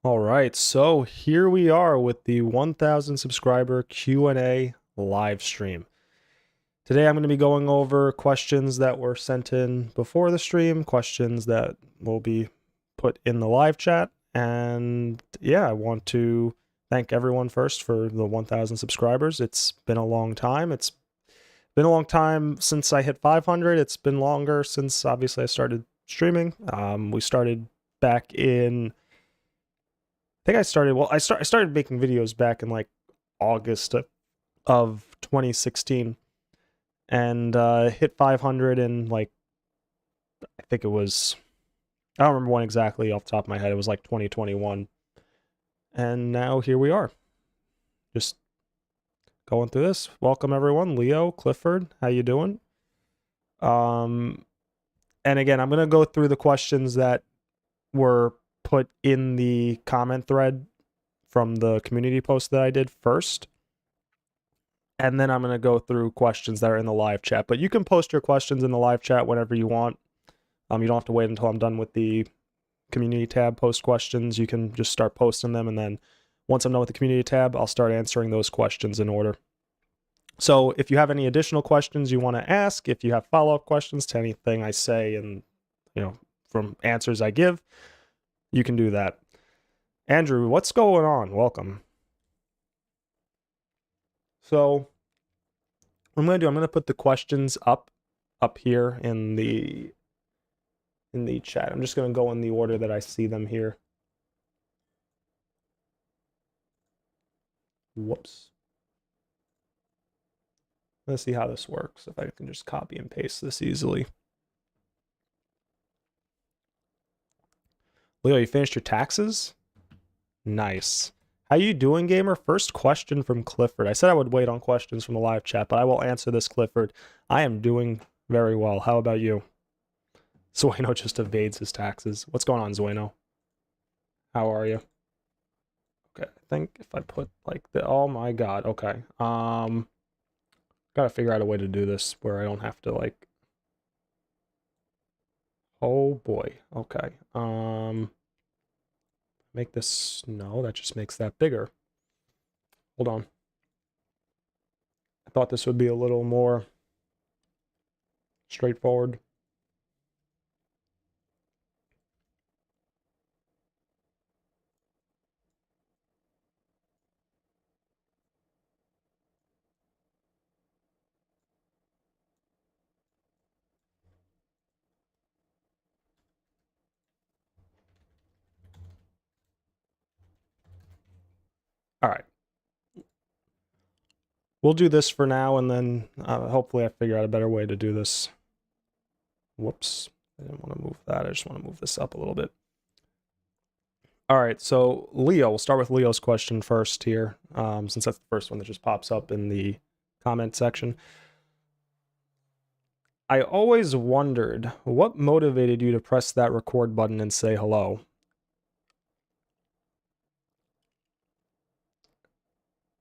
All right, so here we are with the 1,000 subscriber Q&A live stream. Today I'm going to be going over questions that were sent in before the stream, questions that will be put in the live chat, and yeah, I want to thank everyone first for the 1,000 subscribers. It's been a long time. It's been a long time since I hit 500. It's been longer since obviously I started streaming. We started back in I started making videos back in like August of 2016 and hit 500 in like, I think it was, I don't remember when exactly off the top of my head. It was like 2021. And now here we are. Just going through this. Welcome everyone. Leo, Clifford, how you doing? And again, I'm going to go through the questions that were put in the comment thread from the community post that I did first. And then I'm going to go through questions that are in the live chat. But you can post your questions in the live chat whenever you want. You don't have to wait until I'm done with the community tab post questions. You can just start posting them. And then once I'm done with the community tab, I'll start answering those questions in order. So if you have any additional questions you want to ask, if you have follow-up questions to anything I say and, from answers I give, you can do that. Andrew, what's going on? Welcome. So what I'm going to put the questions up here in the chat. I'm just going to go in the order that I see them here. Whoops. Let's see how this works, if I can just copy and paste this easily. Leo, you finished your taxes? Nice. How you doing, gamer? First question from Clifford. I said I would wait on questions from the live chat, but I will answer this, Clifford. I am doing very well. How about you? Zueno just evades his taxes. What's going on, Zueno? How are you? Okay, I think if I put like the, oh my god, okay. Gotta figure out a way to do this where I don't have to like, oh boy, okay. Make this, no, that just makes that bigger. Hold on. I thought this would be a little more straightforward. All right. We'll do this for now, and then hopefully I figure out a better way to do this. Whoops. I didn't want to move that. I just want to move this up a little bit. All right, so Leo, we'll start with Leo's question first here, since that's the first one that just pops up in the comment section. I always wondered what motivated you to press that record button and say hello.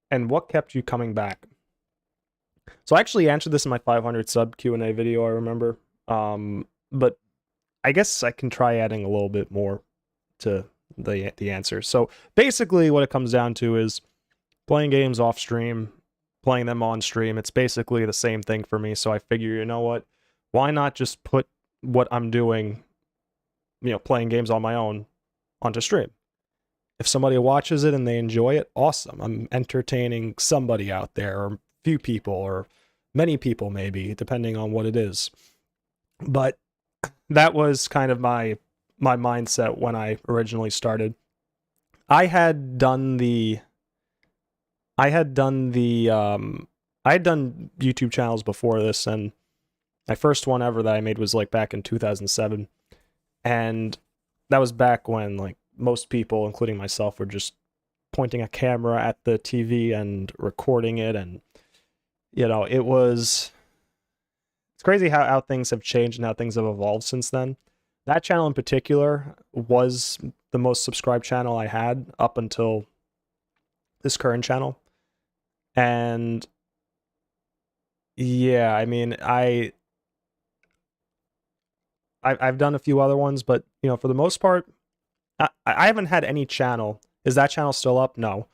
And what kept you coming back? So I actually answered this in my 500 sub Q&A video, I remember. But I guess I can try adding a little bit more to the answer. So basically what it comes down to is playing games off stream, playing them on stream. It's basically the same thing for me. So I figure, you know what? Why not just put what I'm doing, playing games on my own, onto stream? If somebody watches it and they enjoy it, awesome. I'm entertaining somebody out there, or a few people, or many people maybe, depending on what it is. But that was kind of my mindset when I originally started. I had done YouTube channels before this, and my first one ever that I made was like back in 2007. And that was back when like most people, including myself, were just pointing a camera at the TV and recording it. And, it's crazy how things have changed and how things have evolved since then. That channel in particular was the most subscribed channel I had up until this current channel. And yeah, I mean, I've done a few other ones, but for the most part, I haven't had any channel. Is that channel still up? No.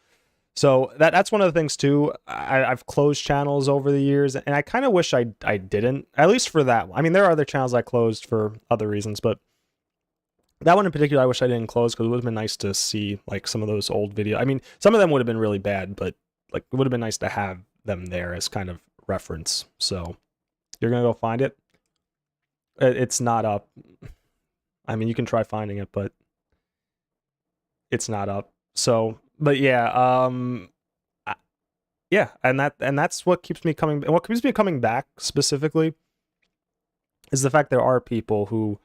So that's one of the things too. I've closed channels over the years, and I kind of wish I didn't. At least for that one. I mean, there are other channels I closed for other reasons, but that one in particular, I wish I didn't close because it would have been nice to see like some of those old videos. I mean, some of them would have been really bad, but like it would have been nice to have them there as kind of reference. So you're gonna go find it. It's not up. I mean, you can try finding it, but it's not up. So, but yeah, yeah, and that's what keeps me coming. What keeps me coming back specifically is the fact there are people who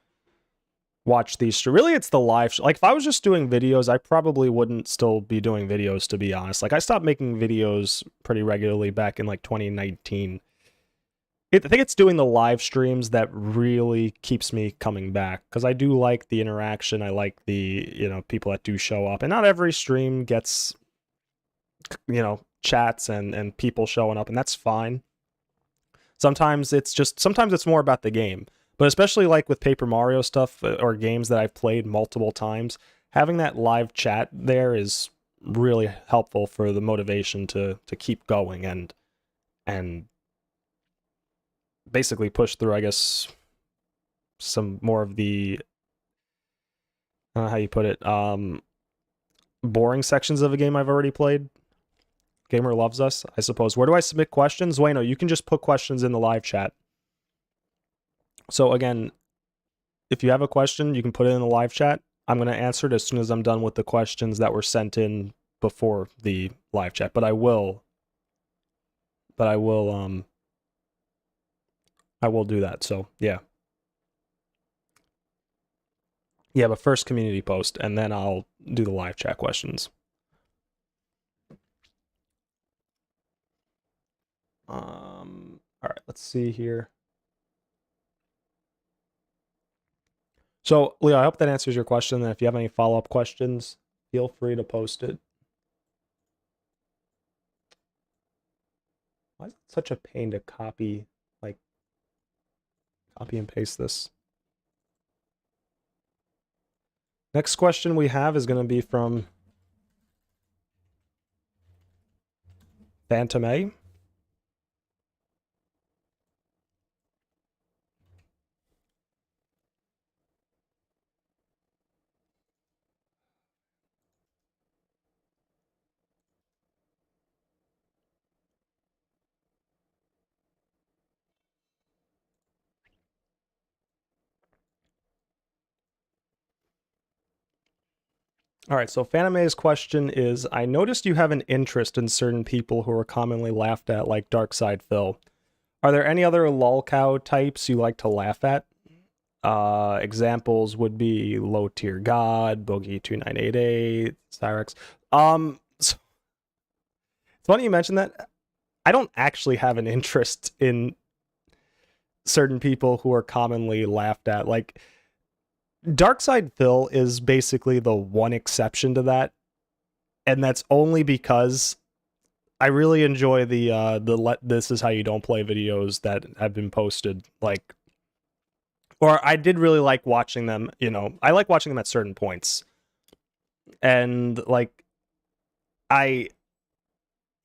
watch these. Really, it's the live. Like, if I was just doing videos, I probably wouldn't still be doing videos, to be honest. Like, I stopped making videos pretty regularly back in like 2019. I think it's doing the live streams that really keeps me coming back, because I do like the interaction. I like the, you know, people that do show up, and not every stream gets, you know, chats and people showing up, and that's fine. Sometimes it's more about the game. But especially like with Paper Mario stuff or games that I've played multiple times, having that live chat there is really helpful for the motivation to keep going and basically push through, I guess, some more of the, I don't know how you put it, boring sections of a game I've already played. Gamer Loves Us, I suppose. Where do I submit questions? Wayno, you can just put questions in the live chat. So again, if you have a question, you can put it in the live chat. I'm going to answer it as soon as I'm done with the questions that were sent in before the live chat. But I will do that. So yeah. Yeah, but first community post, and then I'll do the live chat questions. All right, let's see here. So, Leo, I hope that answers your question. And if you have any follow-up questions, feel free to post it. Why is it such a pain to copy and paste this? Next question we have is going to be from Phantom A. All right, so Phantom A's question is, I noticed you have an interest in certain people who are commonly laughed at, like Darkside Phil. Are there any other lolcow types you like to laugh at? Examples would be Low Tier God, Boogie2988, Cyrex. So it's funny you mentioned that. I don't actually have an interest in certain people who are commonly laughed at. Like, Darkside Phil is basically the one exception to that, and that's only because I really enjoy the This Is How You Don't Play videos that have been posted. Like, or I did really like watching them. You know, I like watching them at certain points, and like,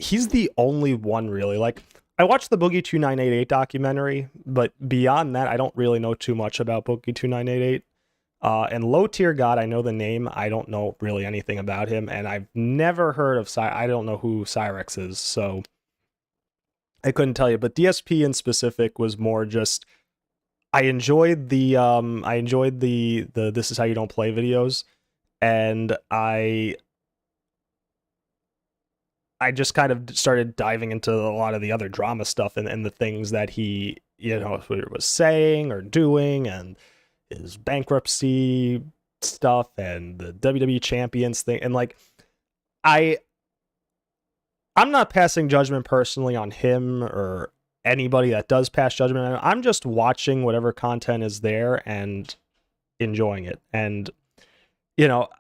he's the only one really. Like, I watched the Boogie2988 documentary, but beyond that, I don't really know too much about Boogie2988. And Low Tier God, I know the name. I don't know really anything about him, and I've never heard of I don't know who Cyrex is, so I couldn't tell you. But DSP in specific was more just, I enjoyed the This Is How You Don't Play videos, and I just kind of started diving into a lot of the other drama stuff and the things that he, you know, was saying or doing, and his bankruptcy stuff and the WWE champions thing. And like, I'm not passing judgment personally on him or anybody that does pass judgment. I'm just watching whatever content is there and enjoying it. And, you know,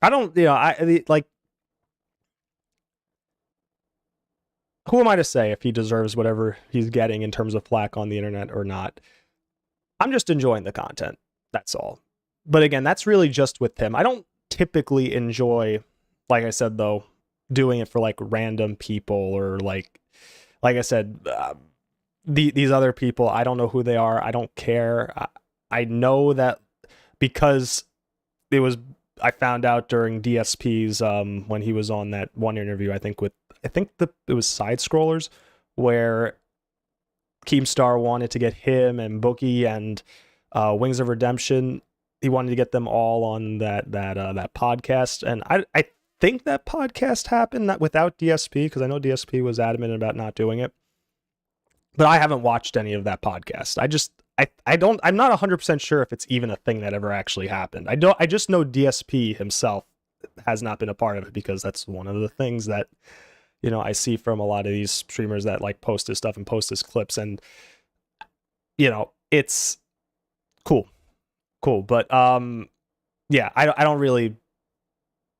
I don't, you know, like, who am I to say if he deserves whatever he's getting in terms of flack on the internet or not? I'm just enjoying the content. That's all. But again, that's really just with him. I don't typically enjoy, like I said, though, doing it for like random people or like I said, these other people. I don't know who they are. I don't care. I know that because it was, I found out during DSP's when he was on that one interview, I think it was Side Scrollers, where Keemstar wanted to get him and Bookie and Wings of Redemption. He wanted to get them all on that podcast, and I think that podcast happened not without DSP, because I know DSP was adamant about not doing it. But I haven't watched any of that podcast. I'm not 100% sure if it's even a thing that ever actually happened. I just know DSP himself has not been a part of it, because that's one of the things that, you know, I see from a lot of these streamers that like post his stuff and post his clips, and you know, it's cool. But yeah, I don't really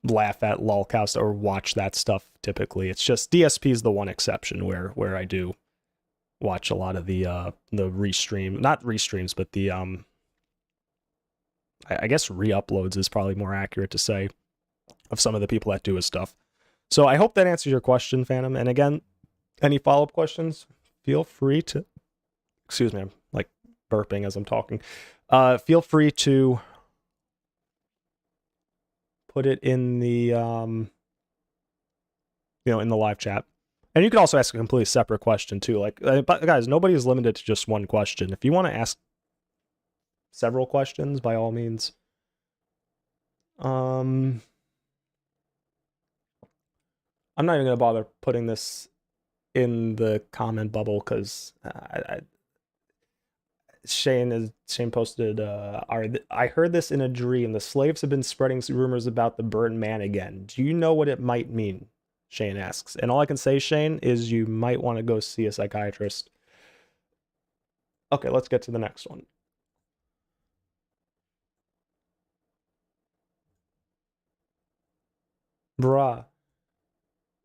laugh at lolcast or watch that stuff typically. It's just DSP is the one exception where I do watch a lot of the restream, not restreams, but the I guess re-uploads is probably more accurate to say, of some of the people that do his stuff. So I hope that answers your question, Phantom. And again, any follow-up questions, feel free to, excuse me, I'm like burping as I'm talking. Feel free to put it in the in the live chat. And you can also ask a completely separate question too. Like, but guys, nobody is limited to just one question. If you want to ask several questions, by all means. I'm not even gonna bother putting this in the comment bubble, because Shane posted, I heard this in a dream. The slaves have been spreading rumors about the burnt man again. Do you know what it might mean? Shane asks. And all I can say, Shane, is you might want to go see a psychiatrist. Okay, let's get to the next one. Bruh.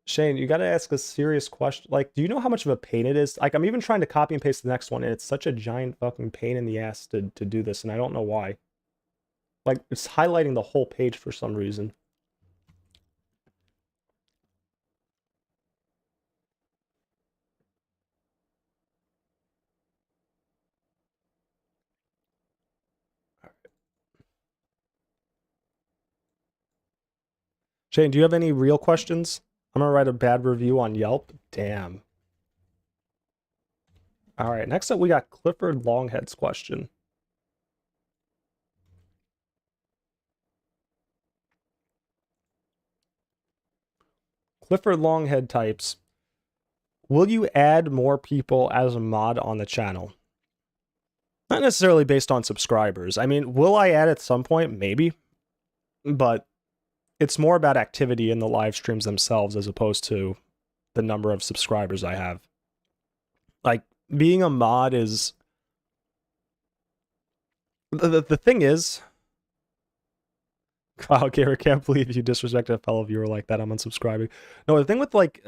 Shane, you got to ask a serious question. Like, do you know how much of a pain it is? Like, I'm even trying to copy and paste the next one, and it's such a giant fucking pain in the ass to do this, and I don't know why. Like, it's highlighting the whole page for some reason. Shane, do you have any real questions? I'm gonna write a bad review on Yelp. Damn. All right, next up we got Clifford Longhead's question. Clifford Longhead types, will you add more people as a mod on the channel? Not necessarily based on subscribers. I mean, will I add at some point? Maybe. But it's more about activity in the live streams themselves as opposed to the number of subscribers I have. Like, being a mod is... The thing is... Wow, Gamer, can't believe you disrespected a fellow viewer like that. I'm unsubscribing. No, the thing with, like,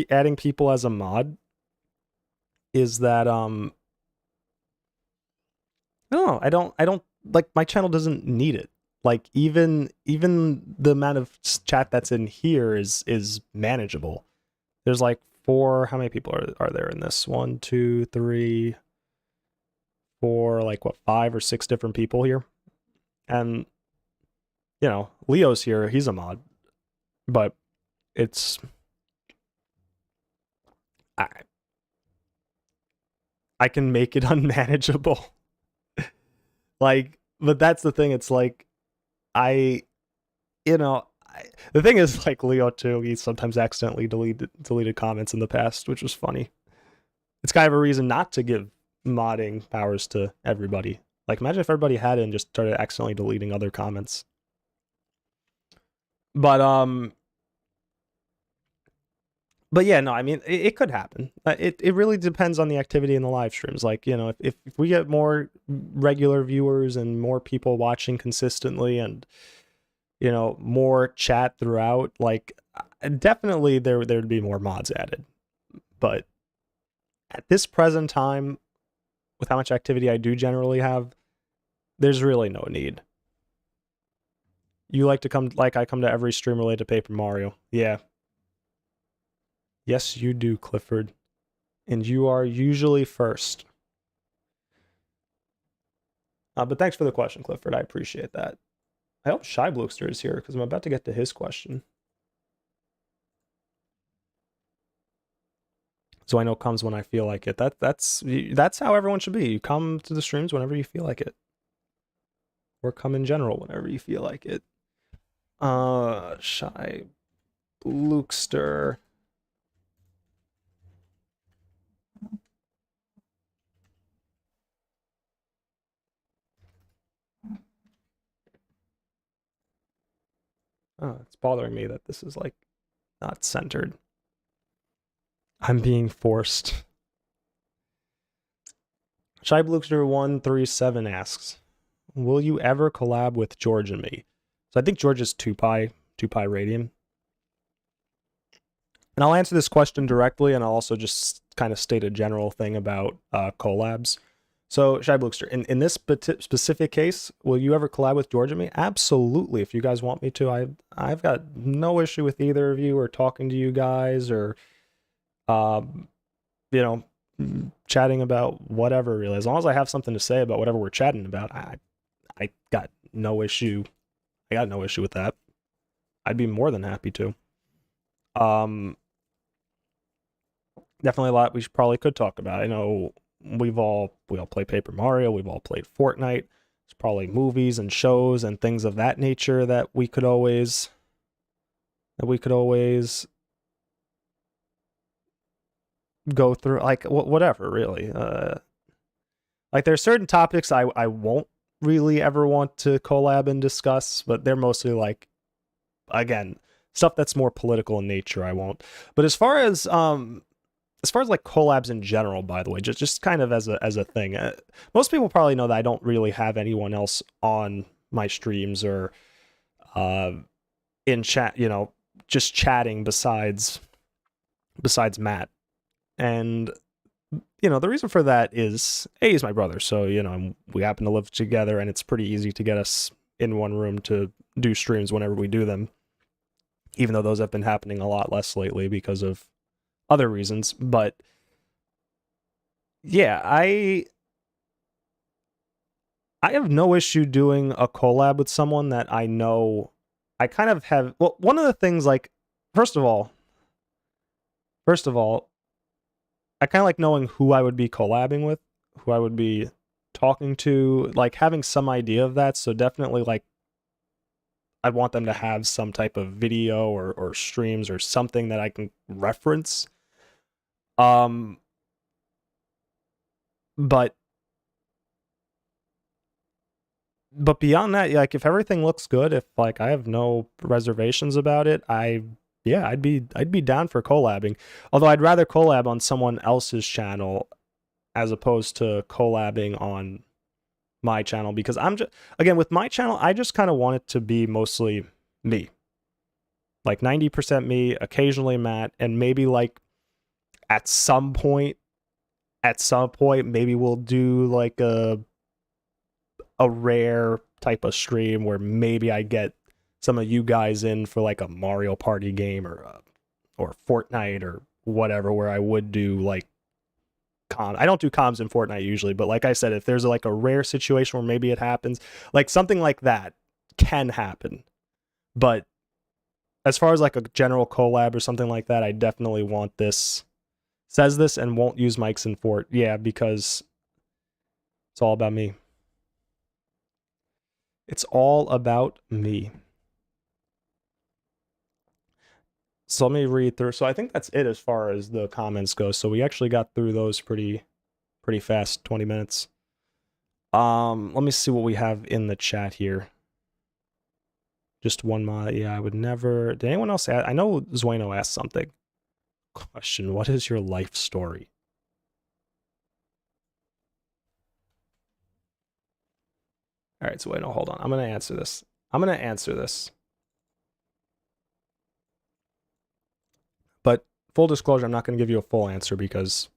adding people as a mod is that, no, I don't, like, my channel doesn't need it. Like, even the amount of chat that's in here is manageable. There's like how many people are there in this? 1, 2, 3, 4, like what, 5 or 6 different people here. And, you know, Leo's here, he's a mod. But it's... I can make it unmanageable. Like, but that's the thing, it's like, the thing is, like, Leo too, he sometimes accidentally deleted comments in the past, which was funny. It's kind of a reason not to give modding powers to everybody. Like, imagine if everybody had it and just started accidentally deleting other comments. But yeah, no, I mean, it could happen. It really depends on the activity in the live streams. Like, you know, if we get more regular viewers and more people watching consistently and, you know, more chat throughout, like, definitely there'd be more mods added. But at this present time, with how much activity I do generally have, there's really no need. You like to come, like I come to every stream related to Paper Mario. Yeah. Yes, you do, Clifford. And you are usually first. But thanks for the question, Clifford. I appreciate that. I hope Shy Blookster is here because I'm about to get to his question. So I know comes when I feel like it. That's how everyone should be. You come to the streams whenever you feel like it. Or come in general whenever you feel like it. Shy Blookster. Oh, it's bothering me that this is like not centered. I'm being forced. Shy Blookster 137 asks, will you ever collab with George and me? So I think George is 2Pi Radium. And I'll answer this question directly, and I'll also just kind of state a general thing about collabs. So, Shy Blookster, in this specific case, will you ever collab with George and me? Absolutely. If you guys want me to, I've got no issue with either of you or talking to you guys or, you know, chatting about whatever, really. As long as I have something to say about whatever we're chatting about, I got no issue. I got no issue with that. I'd be more than happy to. Definitely a lot we probably could talk about. I know we all play Paper Mario, we've all played Fortnite. There's probably movies and shows and things of that nature that we could always go through, like whatever, really. Like there's certain topics I won't really ever want to collab and discuss, but they're mostly like, again, stuff that's more political in nature. I won't. But as far as like collabs in general, by the way, just kind of as a thing, most people probably know that I don't really have anyone else on my streams or in chat, you know, just chatting besides Matt. And you know, the reason for that is he's my brother, so you know, we happen to live together, and it's pretty easy to get us in one room to do streams whenever we do them, even though those have been happening a lot less lately because of other reasons. But yeah, I have no issue doing a collab with someone that I know. I kind of have, well, one of the things, like, first of all, I kind of like knowing who I would be collabing with, who I would be talking to, like having some idea of that. So definitely, like, I'd want them to have some type of video or streams or something that I can reference. But beyond that, like, if everything looks good, if like I have no reservations about it, I'd be down for collabing. Although I'd rather collab on someone else's channel as opposed to collabing on my channel, because I'm just, again, with my channel, I just kind of want it to be mostly me. Like 90% me, occasionally Matt, and maybe like at some point maybe we'll do like a rare type of stream where maybe I get some of you guys in for like a Mario Party game or Fortnite or whatever, where I would do like I don't do comms in Fortnite usually, but like I said, if there's like a rare situation where maybe it happens, like something like that can happen. But as far as like a general collab or something like that, I definitely want this. Says this and won't use mics in Fort. Yeah, because it's all about me. It's all about me. So let me read through. So I think that's it as far as the comments go. So we actually got through those pretty fast, 20 minutes. Let me see what we have in the chat here. Just one mod. Yeah, I would never. Did anyone else ask? I know Zueno asked something. Question: what is your life story? All right, Zueno, hold on. I'm gonna answer this. But full disclosure, I'm not gonna give you a full answer because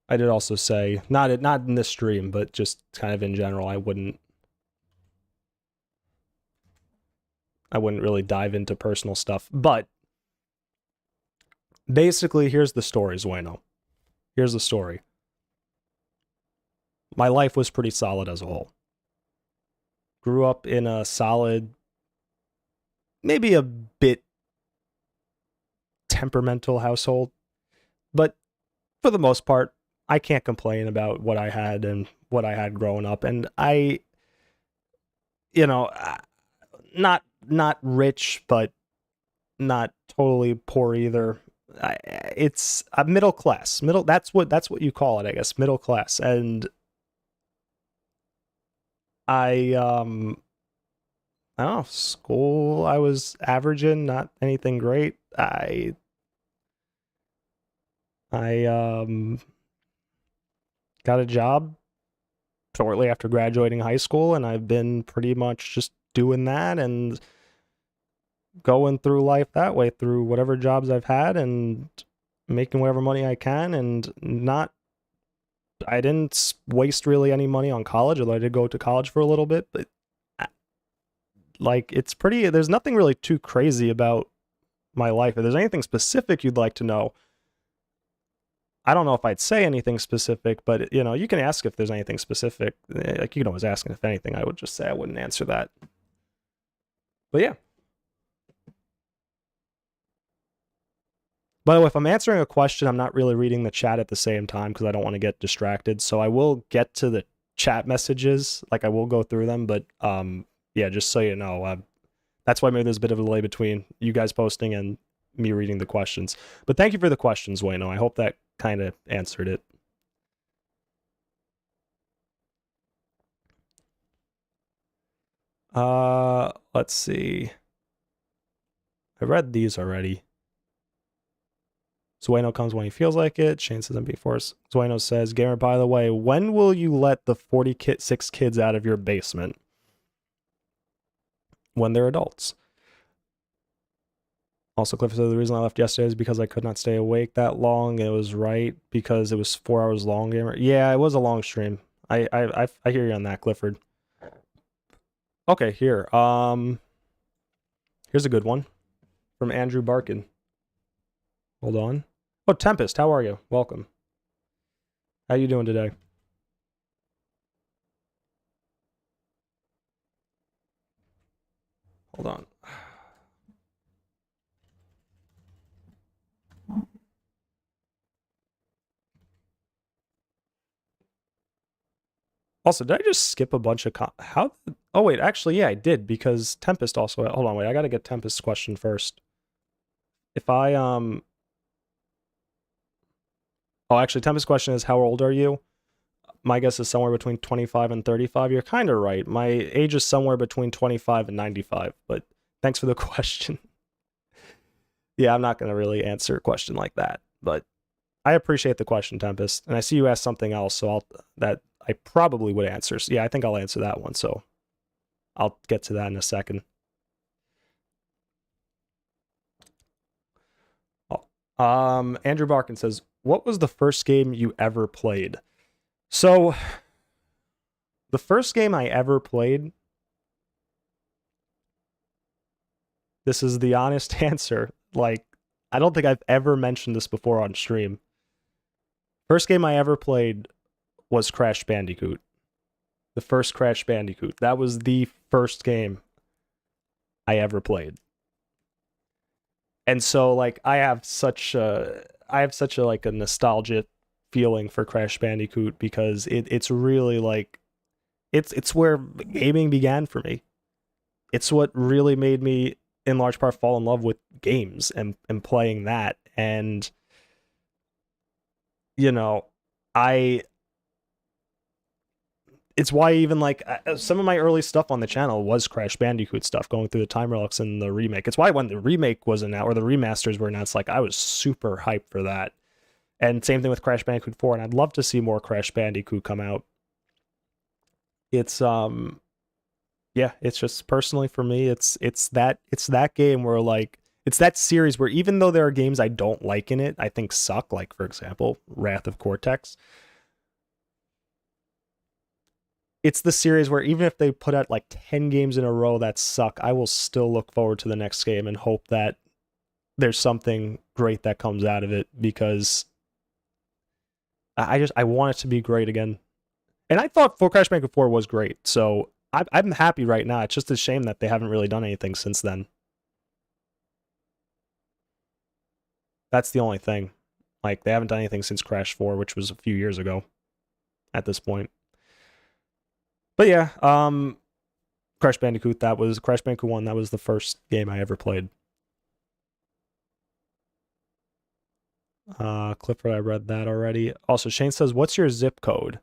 I did also say, not in this stream, but just kind of in general, I wouldn't. I wouldn't really dive into personal stuff. But basically, here's the story, Zueno. Here's the story. My life was pretty solid as a whole. Grew up in a solid, maybe a bit temperamental household, but for the most part, I can't complain about what I had and what I had growing up. And I, you know, not rich, but not totally poor either. It's a middle class. That's what you call it, I guess, middle class. And I don't know, school I was averaging, not anything great. I got a job shortly after graduating high school, and I've been pretty much just doing that and going through life that way, through whatever jobs I've had and making whatever money I can. And I didn't waste really any money on college, although I did go to college for a little bit, but like, it's pretty, there's nothing really too crazy about my life. If there's anything specific you'd like to know, I don't know if I'd say anything specific, but, you know, you can ask if there's anything specific. Like, you can always ask, and if anything, I would just say I wouldn't answer that. But yeah. By the way, if I'm answering a question, I'm not really reading the chat at the same time because I don't want to get distracted. So I will get to the chat messages. Like, I will go through them, but yeah, just so you know, that's why maybe there's a bit of a delay between you guys posting and me reading the questions. But thank you for the questions, Wayno. I hope that kind of answered it. Let's see. I read these already. Zueno comes when he feels like it. Shane says I'm being forced. Zueno says, Gamer, by the way, when will you let the 46 kids out of your basement? When they're adults. Also, Cliff said the reason I left yesterday is because I could not stay awake that long. It was right because it was 4 hours long, Gamer. Yeah, it was a long stream. I hear you on that, Clifford. Okay, here. Here's a good one from Andrew Barkin. Hold on. Oh, Tempest, how are you? Welcome. How you doing today? Hold on. Also, did I just skip a bunch of how? Oh wait, actually, yeah, I did, because Tempest also. Hold on, wait, I gotta get Tempest's question first. If I oh, actually, Tempest's question is, how old are you? My guess is somewhere between 25 and 35. You're kind of right. My age is somewhere between 25 and 95. But thanks for the question. Yeah, I'm not gonna really answer a question like that, but I appreciate the question, Tempest. And I see you asked something else, so I probably would answer. So yeah, I think I'll answer that one. So I'll get to that in a second. Andrew Barkin says, what was the first game you ever played? So the first game I ever played, this is the honest answer. Like, I don't think I've ever mentioned this before on stream. First game I ever played was Crash Bandicoot. The first Crash Bandicoot. That was the first game I ever played. And so, like, I have such a like a nostalgic feeling for Crash Bandicoot, because it's really like it's where gaming began for me. It's what really made me, in large part, fall in love with games and playing that. And, you know, it's why even like some of my early stuff on the channel was Crash Bandicoot stuff, going through the time relics and the remake. It's why when the remake was announced, or the remasters were announced, like, I was super hyped for that. And same thing with Crash Bandicoot 4, and I'd love to see more Crash Bandicoot come out. It's yeah, it's just personally for me, it's that game where, like, it's that series where even though there are games I don't like in it, I think suck, like, for example, Wrath of Cortex, it's the series where even if they put out like 10 games in a row that suck, I will still look forward to the next game and hope that there's something great that comes out of it, because I want it to be great again. And I thought Crash Bandicoot 4 was great, so I'm happy right now. It's just a shame that they haven't really done anything since then. That's the only thing. Like, they haven't done anything since Crash 4, which was a few years ago at this point. But yeah, Crash Bandicoot 1, that was the first game I ever played. Clifford, I read that already. Also, Shane says, what's your zip code?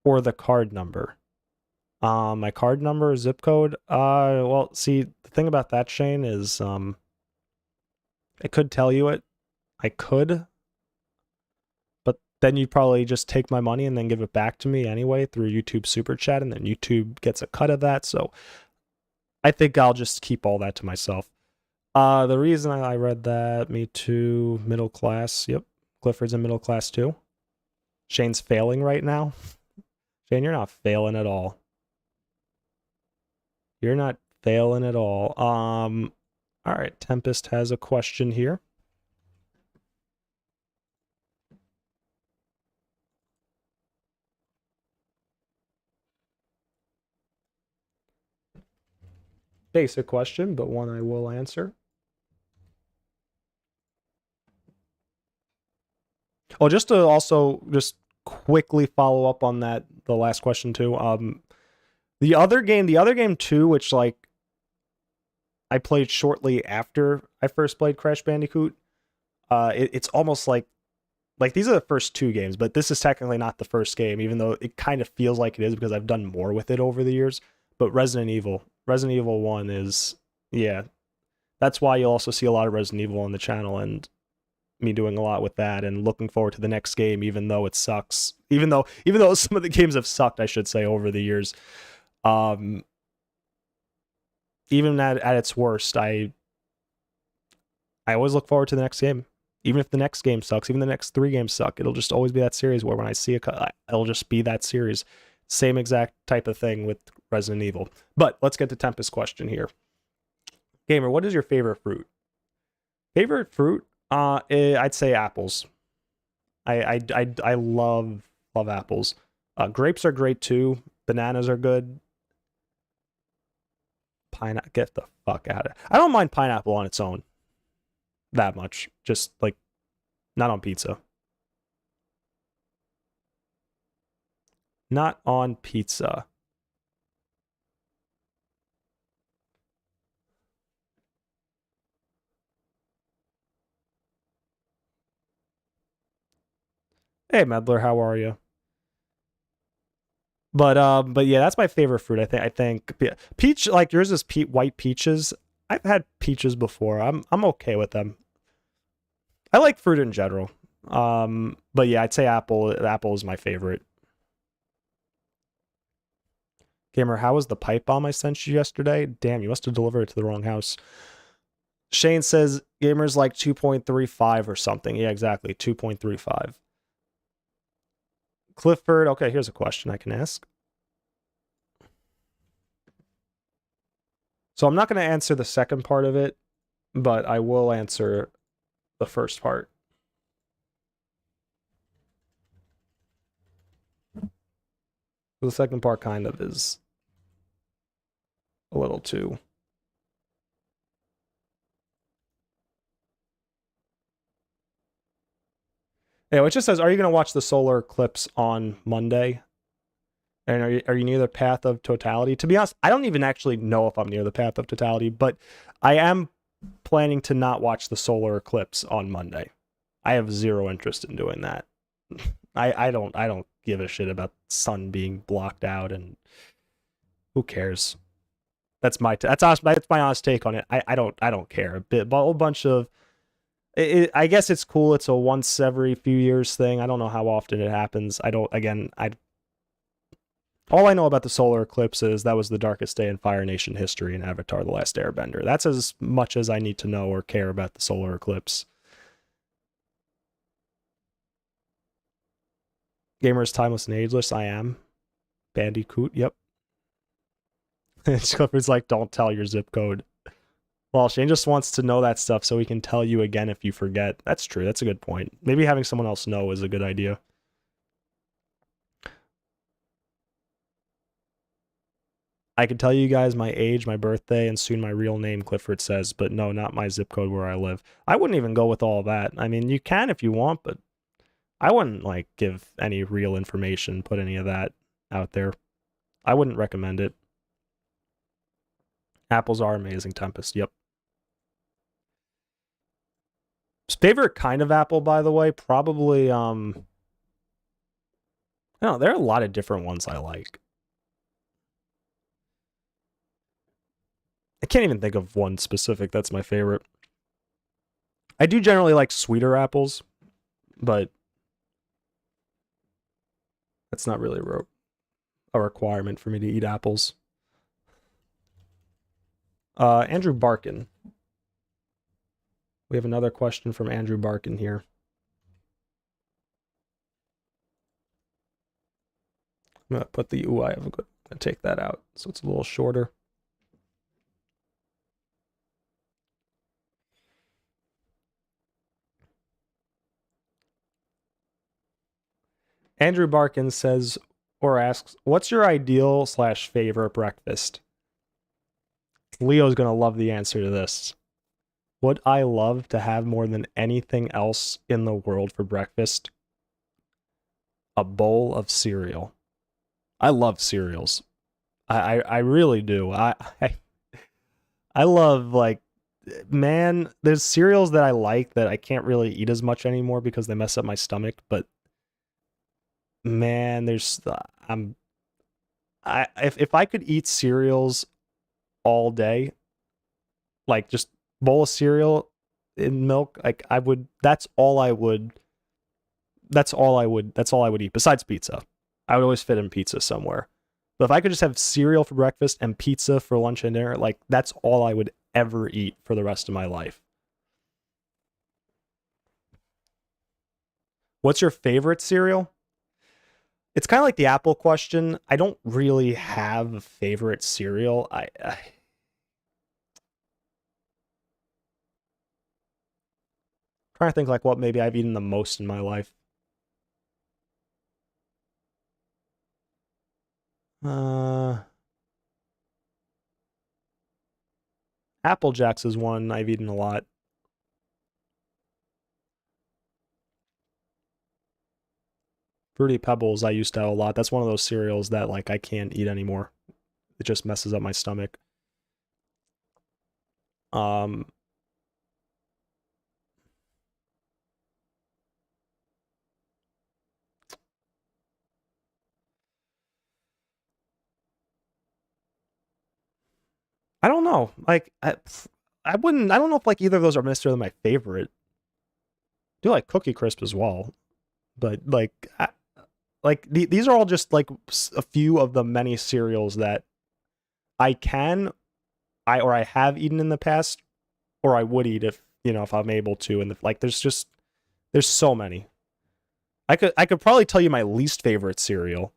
Or the card number? My card number, zip code? Well, see, the thing about that, Shane, is, I could tell you it. I could. But then you'd probably just take my money and then give it back to me anyway through YouTube Super Chat, and then YouTube gets a cut of that, so I think I'll just keep all that to myself. The reason I read that, me too, middle class. Yep, Clifford's in middle class too. Shane's failing right now. Shane, you're not failing at all. You're not failing at all. All right, Tempest has a question here. Basic question, but one I will answer. Oh, just to also just quickly follow up on that, the last question too. The other game too, which like I played shortly after I first played Crash Bandicoot. It's almost like these are the first two games, but this is technically not the first game, even though it kind of feels like it is because I've done more with it over the years. But Resident Evil 1 is, yeah, that's why you'll also see a lot of Resident Evil on the channel, and me doing a lot with that and looking forward to the next game, even though it sucks. Even though some of the games have sucked, I should say, over the years. Even at its worst, I always look forward to the next game. Even if the next game sucks, even the next 3 games suck, it'll just always be that series where when I see it'll just be that series. Same exact type of thing with Resident Evil. But let's get to Tempest's question here. Gamer, what is your favorite fruit? Favorite fruit? I'd say apples. I love apples. Grapes are great too. Bananas are good. Pineapple, get the fuck out of it. I don't mind pineapple on its own that much. Just like not on pizza. Not on pizza. Hey Medler, how are you? But yeah, that's my favorite fruit. I think peach, like yours is white peaches. I've had peaches before. I'm okay with them. I like fruit in general. But yeah, I'd say apple. Apple is my favorite. Gamer, how was the pipe bomb I sent you yesterday? Damn, you must have delivered it to the wrong house. Shane says Gamer's like 2.35 or something. Yeah, exactly, 2.35. Clifford, okay, here's a question I can ask. So I'm not going to answer the second part of it, but I will answer the first part. The second part kind of is a little too... Anyway, it just says, are you going to watch the solar eclipse on Monday? And are you near the path of totality? To be honest, I don't even actually know if I'm near the path of totality, but I am planning to not watch the solar eclipse on Monday. I have zero interest in doing that. I don't give a shit about the sun being blocked out, and who cares? That's my honest take on it. I don't care. A whole bunch of I guess it's cool. It's a once every few years thing. I don't know how often it happens. All I know about the solar eclipse is that was the darkest day in Fire Nation history in Avatar: The Last Airbender. That's as much as I need to know or care about the solar eclipse. Gamer is timeless and ageless. I am. Bandicoot, yep. Clifford's like, don't tell your zip code. Well, Shane just wants to know that stuff so he can tell you again if you forget. That's true. That's a good point. Maybe having someone else know is a good idea. I could tell you guys my age, my birthday, and soon my real name, Clifford says, but no, not my zip code where I live. I wouldn't even go with all that. I mean, you can if you want, but I wouldn't, like, give any real information, put any of that out there. I wouldn't recommend it. Apples are amazing, Tempest. Yep. Favorite kind of apple, by the way, probably, no, there are a lot of different ones I like. I can't even think of one specific that's my favorite. I do generally like sweeter apples, but that's not really a requirement for me to eat apples. Andrew Barkin. We have another question from Andrew Barkin here. I'm going to put the UI. I'm going to take that out so it's a little shorter. Andrew Barkin says or asks, what's your ideal / favorite breakfast? Leo's going to love the answer to this. What I love to have more than anything else in the world for breakfast? A bowl of cereal. I love cereals. I really do. I love, like, man, there's cereals that I like that I can't really eat as much anymore because they mess up my stomach, but man, there's if I could eat cereals all day, like just bowl of cereal in milk, like I would, that's all I would eat besides pizza. I would always fit in pizza somewhere. But if I could just have cereal for breakfast and pizza for lunch and dinner, like that's all I would ever eat for the rest of my life. What's your favorite cereal? It's kind of like the apple question. I don't really have a favorite cereal. Trying to think like what maybe I've eaten the most in my life. Apple Jacks is one I've eaten a lot. Fruity Pebbles I used to have a lot. That's one of those cereals that like I can't eat anymore. It just messes up my stomach. I don't know. Like I don't know if like either of those are necessarily my favorite. I do like Cookie Crisp as well, but like these are all just like a few of the many cereals that I have eaten in the past, or I would eat if I'm able to. And like there's so many. I could probably tell you my least favorite cereal.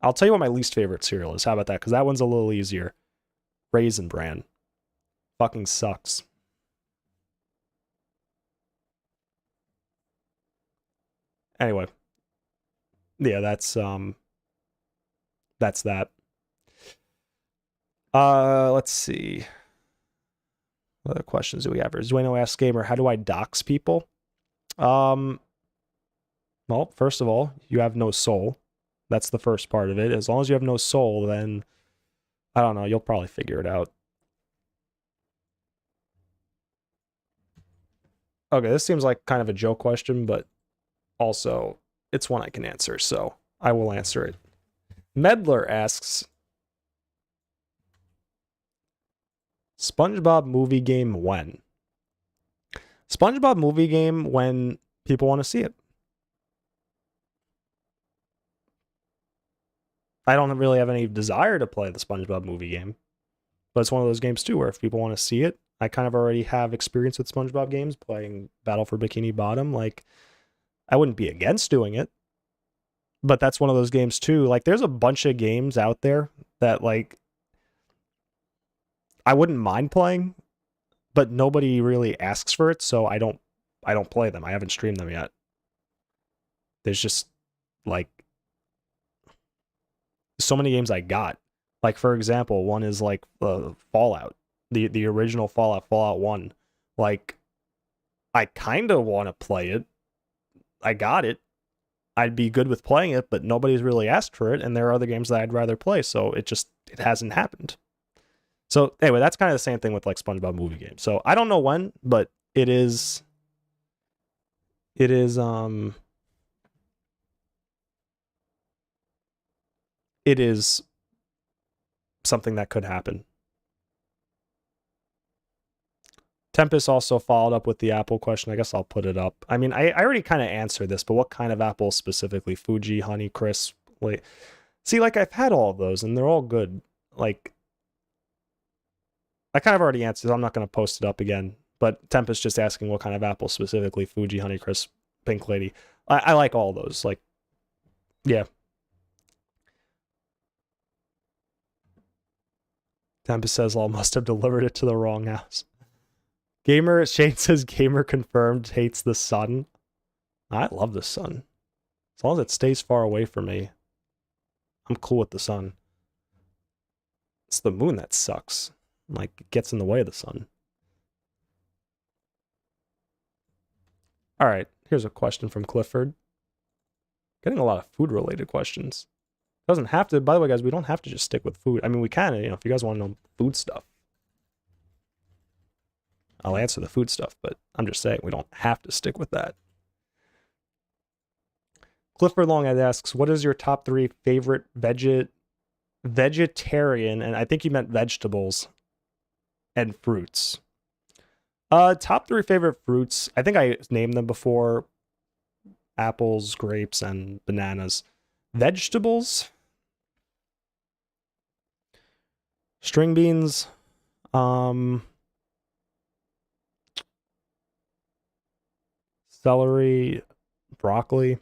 I'll tell you what my least favorite cereal is. How about that? Because that one's a little easier. Raisin Bran. Fucking sucks. Anyway. Yeah, that's that. Let's see. What other questions do we have? Zueno asks Gamer, how do I dox people? Well, first of all, you have no soul. That's the first part of it. As long as you have no soul, then I don't know, you'll probably figure it out. Okay, this seems like kind of a joke question, but also it's one I can answer, so I will answer it. Medler asks, SpongeBob movie game when? SpongeBob movie game when people want to see it. I don't really have any desire to play the SpongeBob movie game, but it's one of those games too where if people want to see it, I kind of already have experience with SpongeBob games, playing Battle for Bikini Bottom. Like, I wouldn't be against doing it, but that's one of those games too. Like there's a bunch of games out there that like I wouldn't mind playing, but nobody really asks for it, so I don't play them. I haven't streamed them yet. There's just like so many games I got. Like for example, one is like Fallout, the original Fallout 1. Like I kind of want to play it. I got it. I'd be good with playing it, but nobody's really asked for it, and there are other games that I'd rather play, so it hasn't happened. So anyway, that's kind of the same thing with like SpongeBob movie game. So I don't know when, but it is something that could happen. Tempest also followed up with the Apple question. I guess I'll put it up. I mean, I already kind of answered this, but what kind of apple specifically? Fuji, Honey Crisp? Wait. See, like I've had all of those and they're all good. Like I kind of already answered. I'm not going to post it up again. But Tempest just asking what kind of apple specifically. Fuji, Honey Crisp, Pink Lady. I like all those. Like, yeah. Tempest says, "Law must have delivered it to the wrong house." Shane says, "Gamer confirmed hates the sun." I love the sun. As long as it stays far away from me, I'm cool with the sun. It's the moon that sucks. Like, it gets in the way of the sun. All right, here's a question from Clifford. Getting a lot of food-related questions. Doesn't have to. By the way, guys, we don't have to just stick with food. I mean, we can, if you guys want to know food stuff. I'll answer the food stuff, but I'm just saying we don't have to stick with that. Clifford Longhead asks, what is your top 3 favorite vegetarian, and I think you meant vegetables, and fruits? Top 3 favorite fruits. I think I named them before. Apples, grapes, and bananas. Vegetables. String beans. Celery. Broccoli.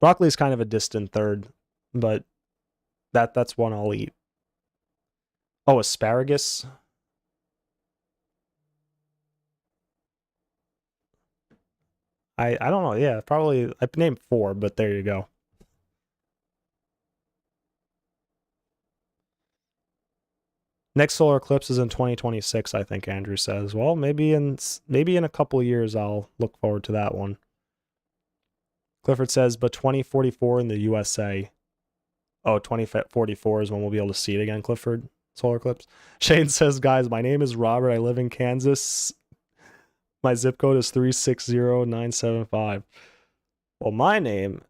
Broccoli is kind of a distant third, but that's one I'll eat. Oh, asparagus. I don't know. Yeah, probably. I named 4, but there you go. Next solar eclipse is in 2026, I think Andrew says. Well, maybe in a couple years I'll look forward to that one. Clifford says, but 2044 in the USA. Oh, 2044 is when we'll be able to see it again, Clifford. Solar eclipse. Shane says, guys, my name is Robert. I live in Kansas. My zip code is 360975. Well, my name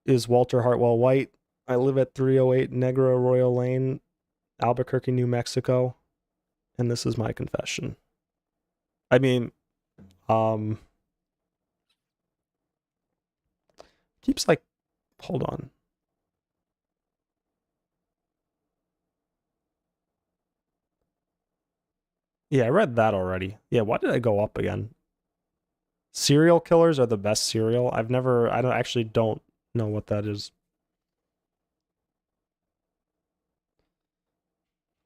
is Walter Hartwell White. I live at 308 Negra Arroyo Lane, Albuquerque, New Mexico. And this is my confession. I mean, keeps like, hold on. Yeah, I read that already. Yeah, why did I go up again? Serial killers are the best cereal. I don't know what that is.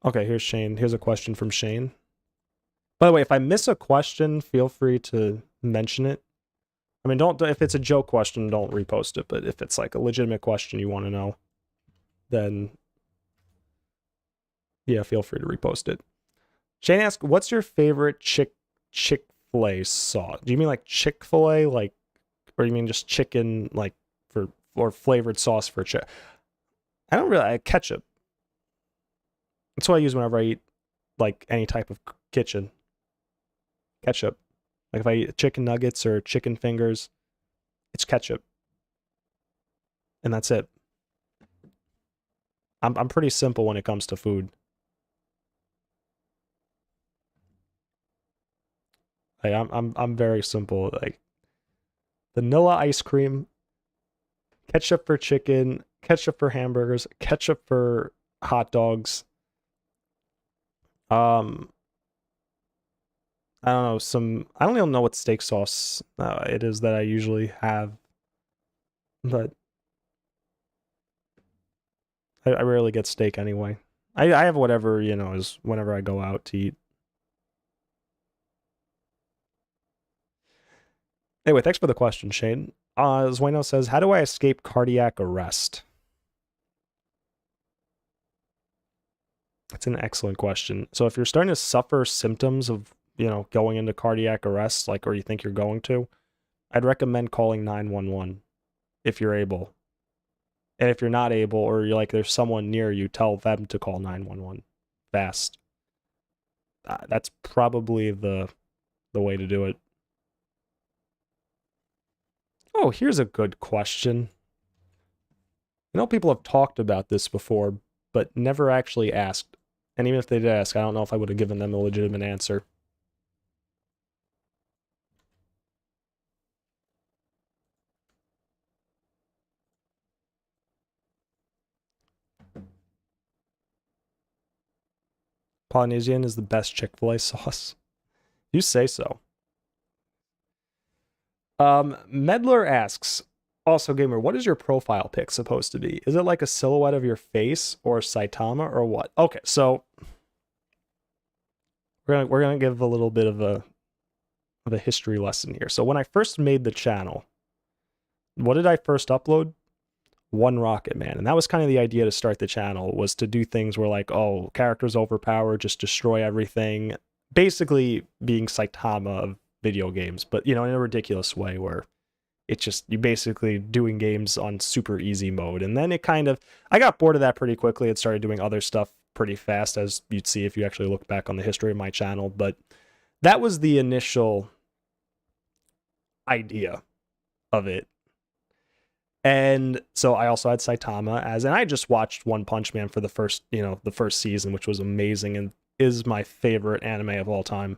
Okay, here's Shane. Here's a question from Shane. By the way, if I miss a question, feel free to mention it. I mean, if it's a joke question, don't repost it. But if it's like a legitimate question you want to know, then yeah, feel free to repost it. Shane asks, what's your favorite Chick-fil-A sauce? Do you mean like Chick-fil-A, like, or you mean just chicken, like, or flavored sauce for chick? I don't really, ketchup. That's what I use whenever I eat, like, any type of kitchen. Ketchup. Like if I eat chicken nuggets or chicken fingers, it's ketchup. And that's it. I'm pretty simple when it comes to food. Like I'm very simple. Like vanilla ice cream, ketchup for chicken, ketchup for hamburgers, ketchup for hot dogs. I don't know, I don't even know what steak sauce it is that I usually have. but I rarely get steak anyway. I have whatever, is whenever I go out to eat. Anyway, thanks for the question, Shane. Zueno says, how do I escape cardiac arrest? That's an excellent question. So if you're starting to suffer symptoms of, going into cardiac arrest, like, or you think you're going to, I'd recommend calling 911 if you're able. And if you're not able, or you're like, there's someone near you, tell them to call 911 fast. That's probably the way to do it. Oh, here's a good question. I know people have talked about this before, but never actually asked. And even if they did ask, I don't know if I would have given them a legitimate answer. Polynesian is the best Chick-fil-A sauce. You say so. Medler asks, also gamer, what is your profile pic supposed to be? Is it like a silhouette of your face or Saitama or what? Okay, so we're gonna give a little bit of a history lesson here. So when I first made the channel, what did I first upload? One Rocket Man. And that was kind of the idea to start the channel, was to do things where like, oh, characters overpowered, just destroy everything. Basically being Saitama of video games, but in a ridiculous way where it's just you basically doing games on super easy mode. And then I got bored of that pretty quickly and started doing other stuff pretty fast, as you'd see if you actually look back on the history of my channel. But that was the initial idea of it. And so I also had Saitama and I just watched One Punch Man for the first season, which was amazing and is my favorite anime of all time.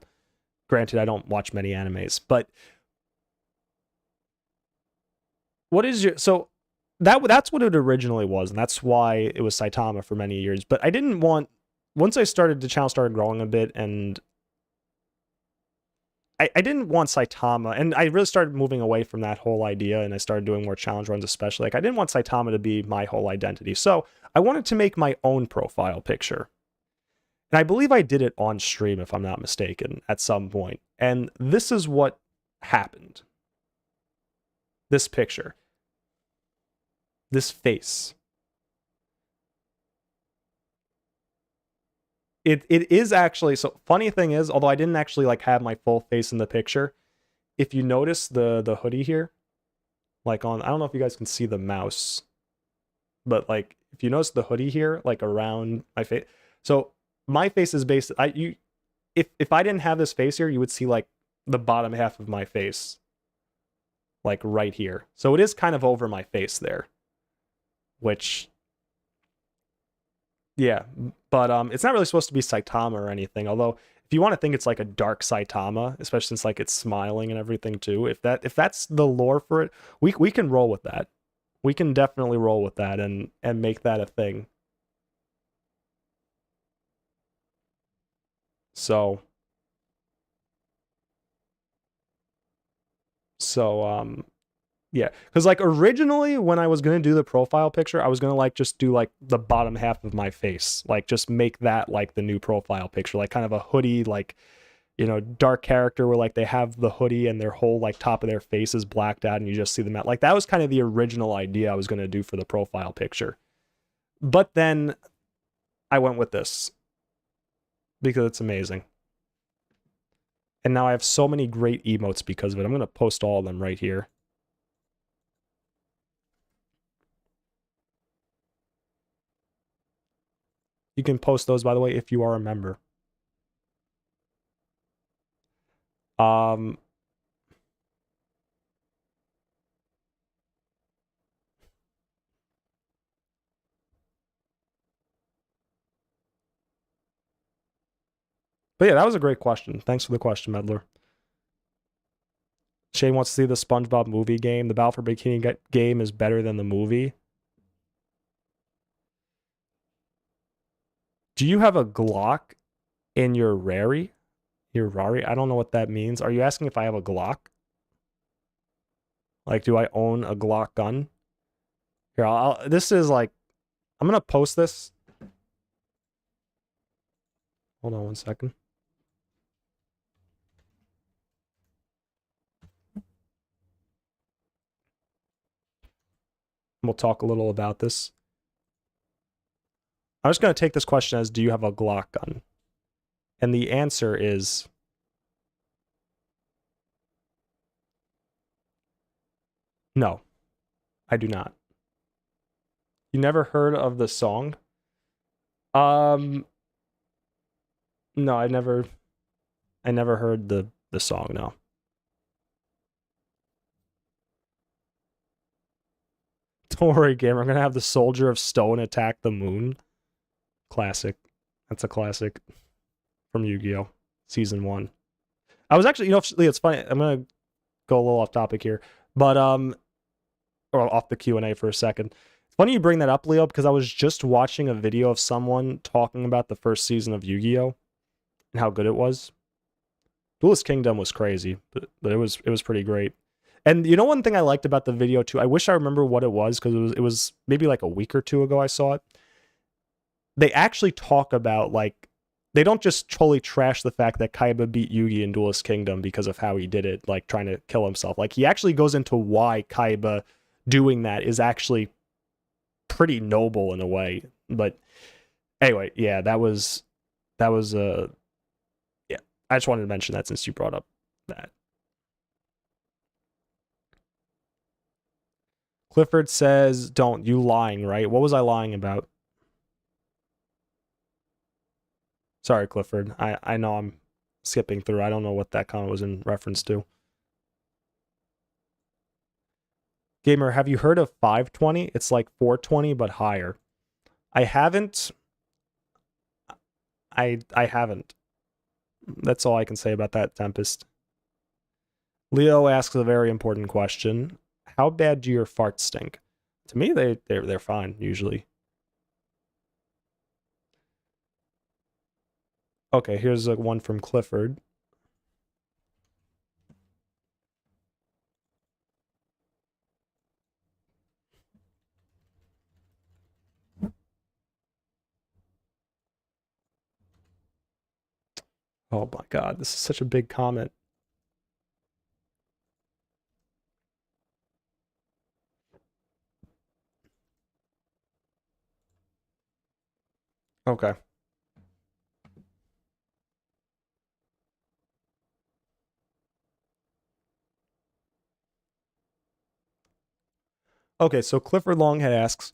Granted, I don't watch many animes, but that's what it originally was, and that's why it was Saitama for many years. But once the channel started growing a bit, and I didn't want Saitama, and I really started moving away from that whole idea, and I started doing more challenge runs especially. Like, I didn't want Saitama to be my whole identity, so I wanted to make my own profile picture. And I believe I did it on stream, if I'm not mistaken, at some point. And this is what happened. This picture. This face. It is actually, so funny thing is, although I didn't actually like have my full face in the picture, if you notice the hoodie here, like I don't know if you guys can see the mouse, but like if you notice the hoodie here, like around my face, so my face is if I didn't have this face here, you would see like the bottom half of my face, like right here. So it is kind of over my face there, which, yeah, but it's not really supposed to be Saitama or anything. Although if you want to think it's like a dark Saitama, especially since like it's smiling and everything too, if that's the lore for it, we can roll with that. We can definitely roll with that and make that a thing. So yeah, because like originally when I was gonna do the profile picture, I was gonna like just do like the bottom half of my face, like just make that like the new profile picture, like kind of a hoodie, like dark character where like they have the hoodie and their whole like top of their face is blacked out and you just see them out. Like that was kind of the original idea I was gonna do for the profile picture, but then I went with this because it's amazing. And now I have so many great emotes because of it. I'm gonna post all of them right here. You can post those, by the way, if you are a member. But yeah, that was a great question. Thanks for the question, Medler. Shane wants to see the SpongeBob movie game. The Battle for Bikini game is better than the movie. Do you have a Glock in your Rari? Your Rari? I don't know what that means. Are you asking if I have a Glock? Like, do I own a Glock gun? Here, this is like, I'm gonna post this. Hold on one second. We'll talk a little about this. I'm just gonna take this question as, do you have a Glock gun? And the answer is no, I do not. You never heard of the song? No, I never heard the song, no. Don't worry, gamer. I'm gonna have the Soldier of Stone attack the moon. Classic. That's a classic from Yu-Gi-Oh! Season 1. I was actually, it's funny. I'm gonna go a little off topic here, but or off the Q&A for a second. It's funny you bring that up, Leo, because I was just watching a video of someone talking about the first season of Yu-Gi-Oh! And how good it was. Duelist Kingdom was crazy, but it was pretty great. And you know, one thing I liked about the video too, I wish I remember what it was, because it was maybe like a week or two ago I saw it. They actually talk about, like, they don't just totally trash the fact that Kaiba beat Yugi in Duelist Kingdom because of how he did it, like trying to kill himself. Like, he actually goes into why Kaiba doing that is actually pretty noble in a way. But anyway, yeah, that was yeah, I just wanted to mention that since you brought up that. Clifford says, don't. You lying, right? What was I lying about? Sorry, Clifford. I know I'm skipping through. I don't know what that comment was in reference to. Gamer, have you heard of 520? It's like 420, but higher. I haven't. I haven't. That's all I can say about that, Tempest. Leo asks a very important question. How bad do your farts stink? To me, they're fine, usually. Okay, here's one from Clifford. Oh my god, this is such a big comment. Okay. Okay, so Clifford Longhead asks,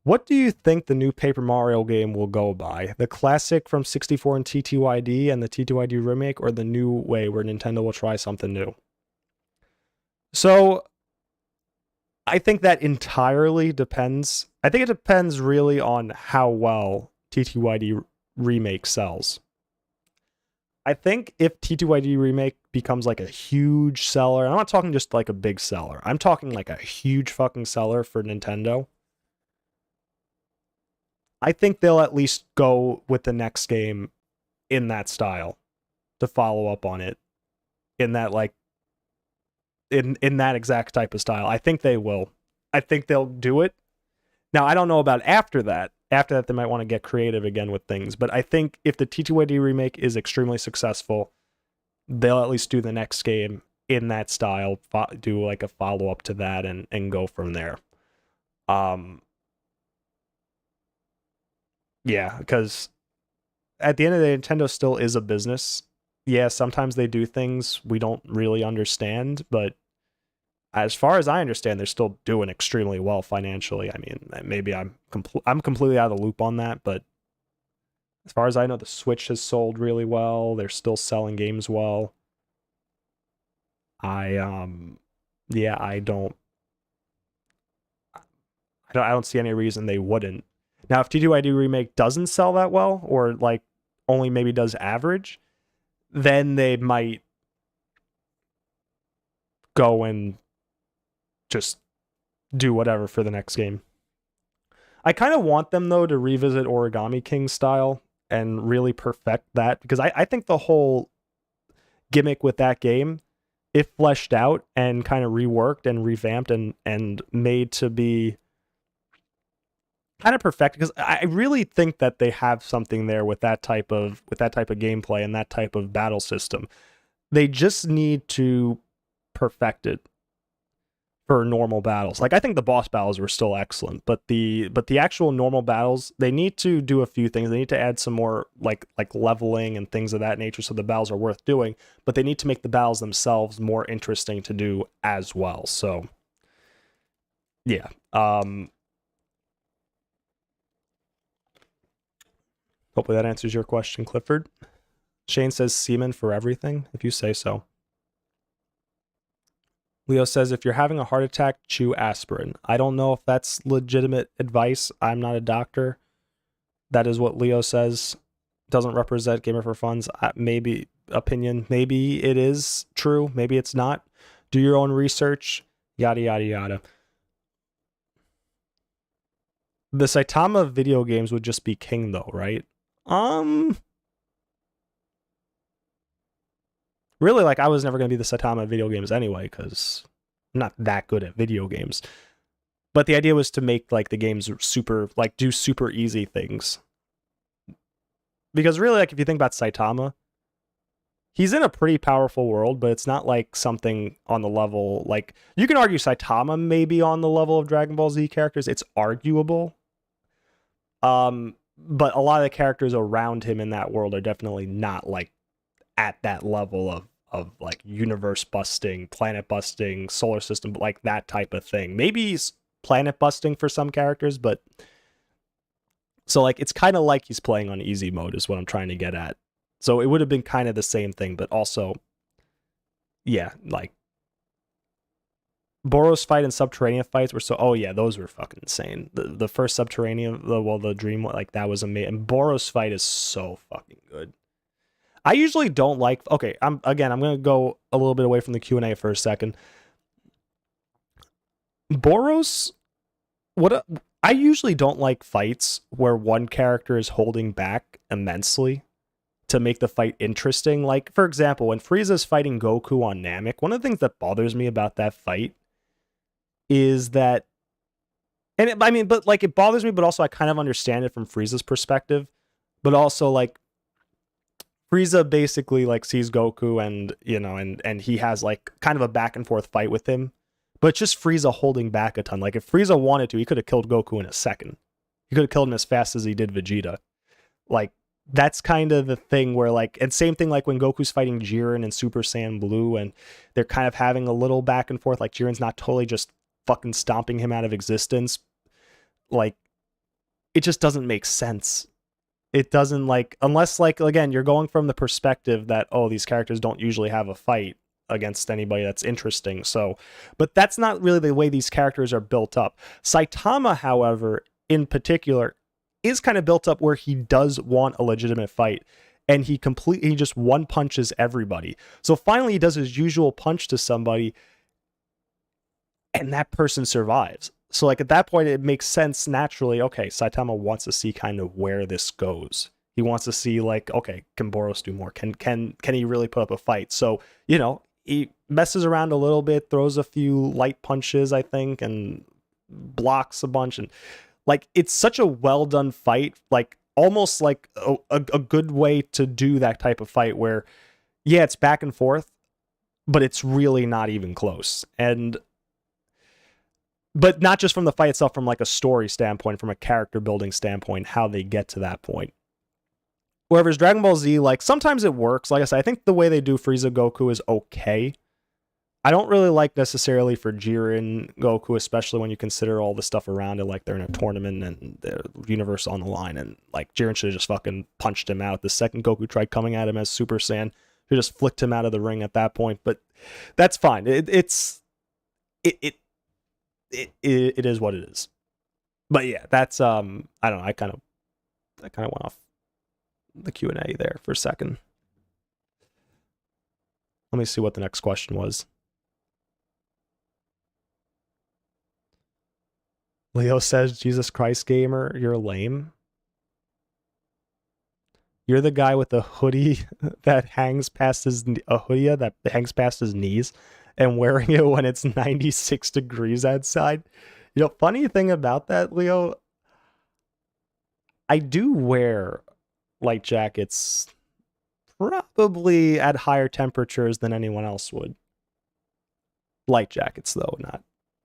what do you think the new Paper Mario game will go by? The classic from 64 and TTYD and the TTYD remake, or the new way where Nintendo will try something new? So, I think that entirely depends. I think it depends really on how well TTYD remake sells. I think if TTYD remake becomes like a huge seller, I'm not talking just like a big seller, I'm talking like a huge fucking seller for Nintendo, I think they'll at least go with the next game in that style to follow up on it in that, like, in that exact type of style. I think they will. I think they'll do it. Now, I don't know about after that. After that, they might want to get creative again with things. But I think if the TTYD remake is extremely successful, they'll at least do the next game in that style, do like a follow-up to that, and go from there. Yeah, because at the end of the day, Nintendo still is a business. Yeah, sometimes they do things we don't really understand, but as far as I understand, they're still doing extremely well financially. I mean, maybe I'm completely out of the loop on that, but as far as I know, the Switch has sold really well. They're still selling games well. Yeah, I don't see any reason they wouldn't. Now, if TTYD remake doesn't sell that well, or like only maybe does average, then they might go and just do whatever for the next game. I kind of want them, though, to revisit Origami King style and really perfect that, because I think the whole gimmick with that game, if fleshed out and kind of reworked and revamped and made to be kind of perfect, because I really think that they have something there with that type of gameplay and that type of battle system. They just need to perfect it for normal battles. Like, I think the boss battles were still excellent, but the actual normal battles, they need to do a few things. They need to add some more like leveling and things of that nature, so the battles are worth doing, but they need to make the battles themselves more interesting to do as well. So yeah. Hopefully that answers your question, Clifford. Shane says semen for everything, if you say so. Leo says, if you're having a heart attack, chew aspirin. I don't know if that's legitimate advice. I'm not a doctor. That is what Leo says. Doesn't represent GamerFourFun's maybe opinion. Maybe it is true. Maybe it's not. Do your own research. Yada, yada, yada. The Saitama video games would just be king, though, right? Really, like, I was never going to be the Saitama video games anyway, because I'm not that good at video games. But the idea was to make, like, the games super, like, do super easy things. Because really, like, if you think about Saitama, he's in a pretty powerful world, but it's not, like, something on the level, like, you can argue Saitama may be on the level of Dragon Ball Z characters. It's arguable. But a lot of the characters around him in that world are definitely not, like, at that level of like universe busting, planet busting, solar system, like that type of thing. Maybe he's planet busting for some characters, but so like it's kind of like he's playing on easy mode is what I'm trying to get at. So it would have been kind of the same thing, but also, yeah, like Boros fight and Subterranean fights were so. Oh yeah, those were fucking insane. The first Subterranean, the Dream, like that was amazing. And Boros fight is so fucking good. I usually don't like. Okay, I'm gonna go a little bit away from the Q&A for a second. Boros, I usually don't like fights where one character is holding back immensely to make the fight interesting. Like, for example, when Frieza's fighting Goku on Namek, one of the things that bothers me about that fight is that, and it bothers me, but also I kind of understand it from Frieza's perspective, but also like Frieza basically like sees Goku and, you know, and he has like kind of a back and forth fight with him, but it's just Frieza holding back a ton. Like if Frieza wanted to, he could have killed Goku in a second. He could have killed him as fast as he did Vegeta. Like that's kind of the thing where like, and same thing like when Goku's fighting Jiren in Super Saiyan Blue and they're kind of having a little back and forth, like Jiren's not totally just fucking stomping him out of existence. Like it just doesn't make sense. It doesn't, like, unless, like, again, you're going from the perspective that, oh, these characters don't usually have a fight against anybody that's interesting. So, but that's not really the way these characters are built up. Saitama, however, in particular, is kind of built up where he does want a legitimate fight. And he just one punches everybody. So finally he does his usual punch to somebody and that person survives. So like at that point, it makes sense naturally. Okay, Saitama wants to see kind of where this goes. He wants to see like, okay, can Boros do more? Can he really put up a fight? So, you know, he messes around a little bit, throws a few light punches, I think, and blocks a bunch. And like, it's such a well done fight, like almost like a good way to do that type of fight where, yeah, it's back and forth, but it's really not even close. But not just from the fight itself, from like a story standpoint, from a character building standpoint, how they get to that point. Whereas Dragon Ball Z, like, sometimes it works. Like I said, I think the way they do Frieza Goku is okay. I don't really like necessarily for Jiren Goku, especially when you consider all the stuff around it, like they're in a tournament and the universe on the line, and like Jiren should have just fucking punched him out. The second Goku tried coming at him as Super Saiyan, should just flicked him out of the ring at that point. But that's fine. It is what it is. But yeah, that's I don't know, I kind of went off the Q&A there for a second. Let me see what the next question was. Leo says, Jesus Christ, gamer, you're lame. You're the guy with the hoodie that hangs past his knees and wearing it when it's 96 degrees outside. You know, funny thing about that, Leo, I do wear light jackets probably at higher temperatures than anyone else would. Light jackets, though, not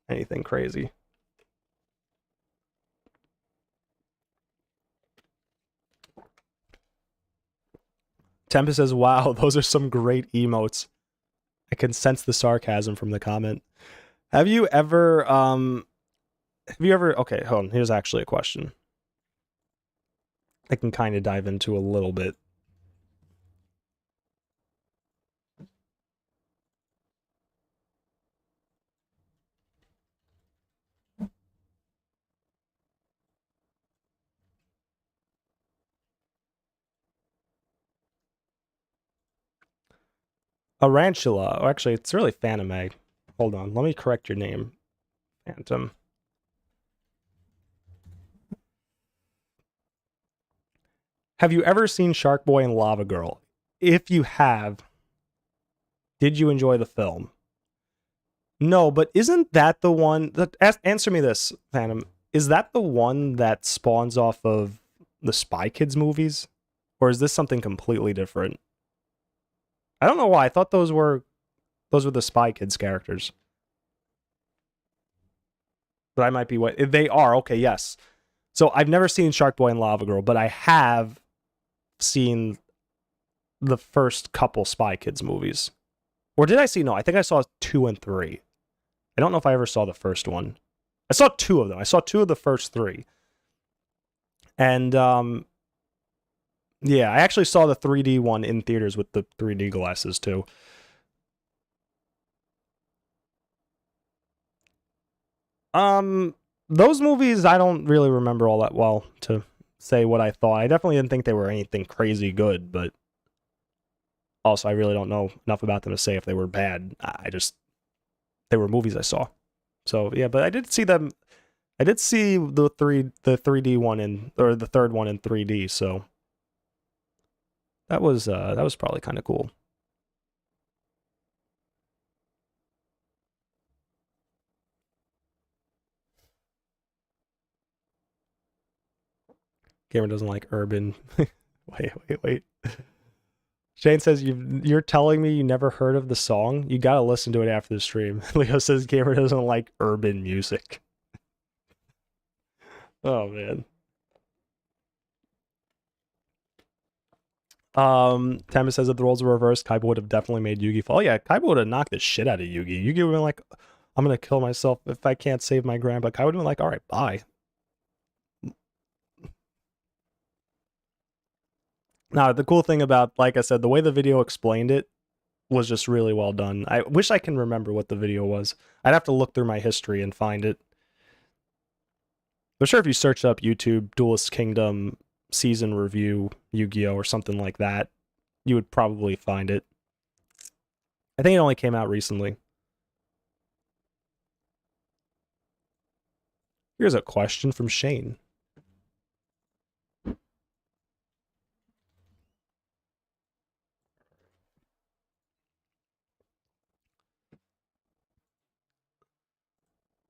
anything crazy. Tempest says, wow, those are some great emotes. I can sense the sarcasm from the comment. Have you ever, okay, hold on, here's actually a question. I can kind of dive into a little bit. Arantula, or actually, it's really Phantom. Hold on, let me correct your name, Phantom. Have you ever seen Shark Boy and Lava Girl? If you have, did you enjoy the film? No, but isn't that the one that answer me this, Phantom? Is that the one that spawns off of the Spy Kids movies? Or is this something completely different? I don't know why. I thought those were the Spy Kids characters. But I might be what they are. Okay, yes. So I've never seen Shark Boy and Lava Girl, but I have seen the first couple Spy Kids movies. Or did I see? No, I think I saw 2 and 3. I don't know if I ever saw the first one. I saw 2 of them. I saw 2 of the first 3. And yeah, I actually saw the 3D one in theaters with the 3D glasses too. Those movies I don't really remember all that well to say what I thought. I definitely didn't think they were anything crazy good, but also I really don't know enough about them to say if they were bad. They were movies I saw. So yeah, but I did see them. I did see the 3D one or the third one in 3D, so that was probably kind of cool. Gamer doesn't like urban. wait. Shane says you're telling me you never heard of the song? You gotta listen to it after the stream. Leo says Gamer doesn't like urban music. Oh man. Tamis says if the roles were reversed, Kaiba would have definitely made Yugi fall. Oh, yeah, Kaiba would have knocked the shit out of Yugi. Yugi would have been like, I'm gonna kill myself if I can't save my grandpa. Kaiba would have been like, alright, bye. Now, the cool thing about, like I said, the way the video explained it was just really well done. I wish I can remember what the video was. I'd have to look through my history and find it. I'm sure if you searched up YouTube Duelist Kingdom season review Yu-Gi-Oh or something like that, you would probably find it. I think it only came out recently. Here's a question from Shane.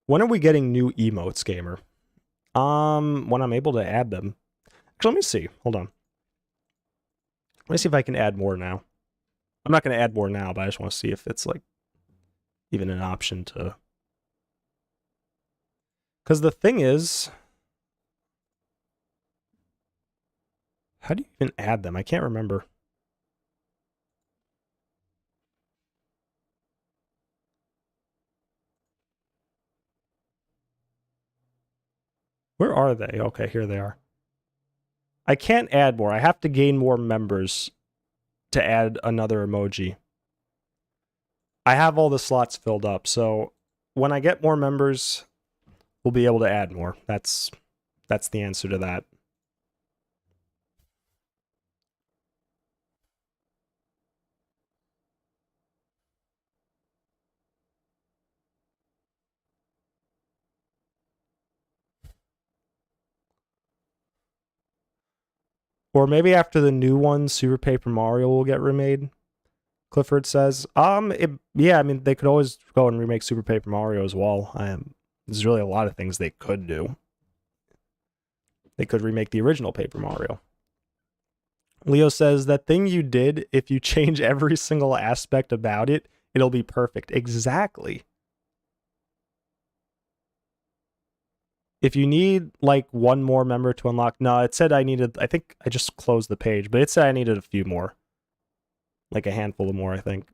When are we getting new emotes, Gamer? When I'm able to add them. Actually, let me see. Hold on. Let me see if I can add more now. I'm not going to add more now, but I just want to see if it's like even an option to. Because the thing is, how do you even add them? I can't remember. Where are they? Okay, here they are. I can't add more. I have to gain more members to add another emoji. I have all the slots filled up, so when I get more members, we'll be able to add more. That's the answer to that. Or maybe after the new one, Super Paper Mario will get remade. Clifford says, yeah, I mean, they could always go and remake Super Paper Mario as well. There's really a lot of things they could do. They could remake the original Paper Mario. Leo says, that thing you did, if you change every single aspect about it, it'll be perfect. Exactly. If you need like one more member to unlock, no, it said I needed, I think I just closed the page, but it said I needed a few more. Like a handful of more, I think.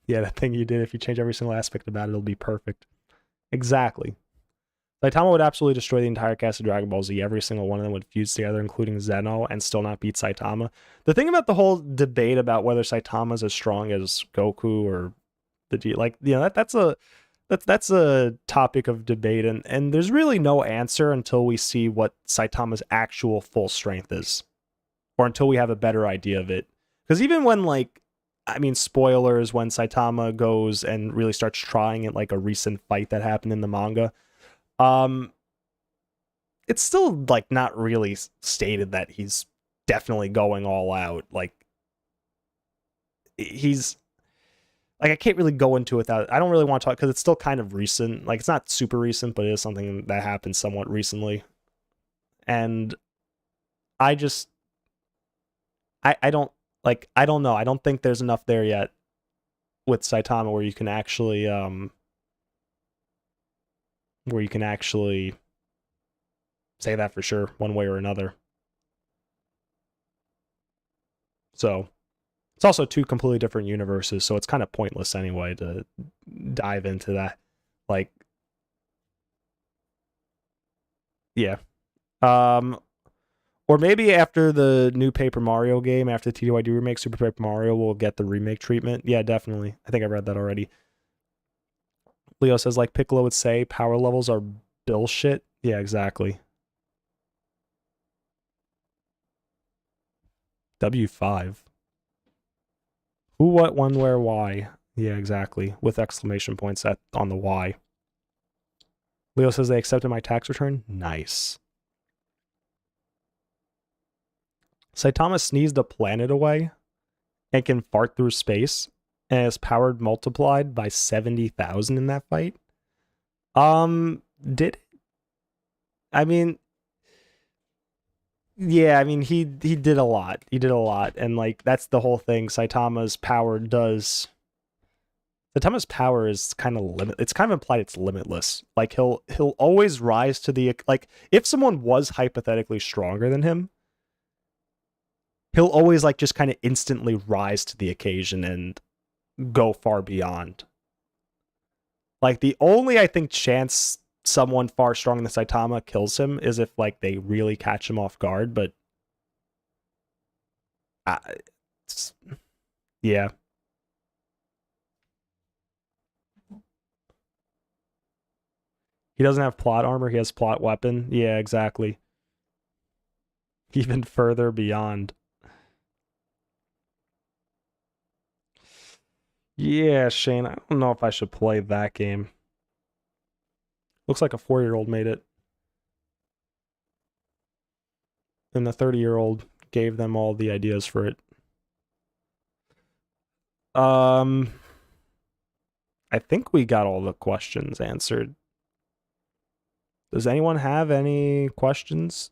Yeah, that thing you did, if you change every single aspect about it, it'll be perfect. Exactly. Saitama would absolutely destroy the entire cast of Dragon Ball Z. Every single one of them would fuse together, including Zeno, and still not beat Saitama. The thing about the whole debate about whether Saitama's as strong as Goku or Vegeta, like, you know, that's a topic of debate, and there's really no answer until we see what Saitama's actual full strength is, or until we have a better idea of it. Because even when, like, I mean, spoilers, when Saitama goes and really starts trying at like a recent fight that happened in the manga, it's still like not really stated that he's definitely going all out. Like, he's like, I can't really go into it without, I don't really want to talk because it's still kind of recent. Like, it's not super recent, but it is something that happened somewhat recently. And I just, I don't, like, I don't know. I don't think there's enough there yet with Saitama where you can actually, say that for sure, one way or another. So, it's also two completely different universes, so it's kind of pointless anyway to dive into that. Like, yeah. Or maybe after the new Paper Mario game, after the TDYD remake, Super Paper Mario will get the remake treatment. Yeah, definitely. I think I read that already. Leo says, like Piccolo would say, power levels are bullshit. Yeah, exactly. W5. Who, what, when, where, why. Yeah, exactly. With exclamation points on the Y. Leo says they accepted my tax return. Nice. Saitama sneezed a planet away and can fart through space and is powered multiplied by 70,000 in that fight. Did I mean, yeah, I mean he did a lot. He did a lot, and like that's the whole thing. Saitama's power is kind of limit. It's kind of implied it's limitless. Like he'll always rise to the, like, if someone was hypothetically stronger than him, he'll always like just kind of instantly rise to the occasion and go far beyond. Like, the only, I think, chance someone far stronger than Saitama kills him is if like they really catch him off guard, but uh, yeah. He doesn't have plot armor, he has plot weapon. Yeah, exactly. Even further beyond. Yeah, Shane, I don't know if I should play that game. Looks like a 4-year-old made it. And the 30-year-old gave them all the ideas for it. I think we got all the questions answered. Does anyone have any questions?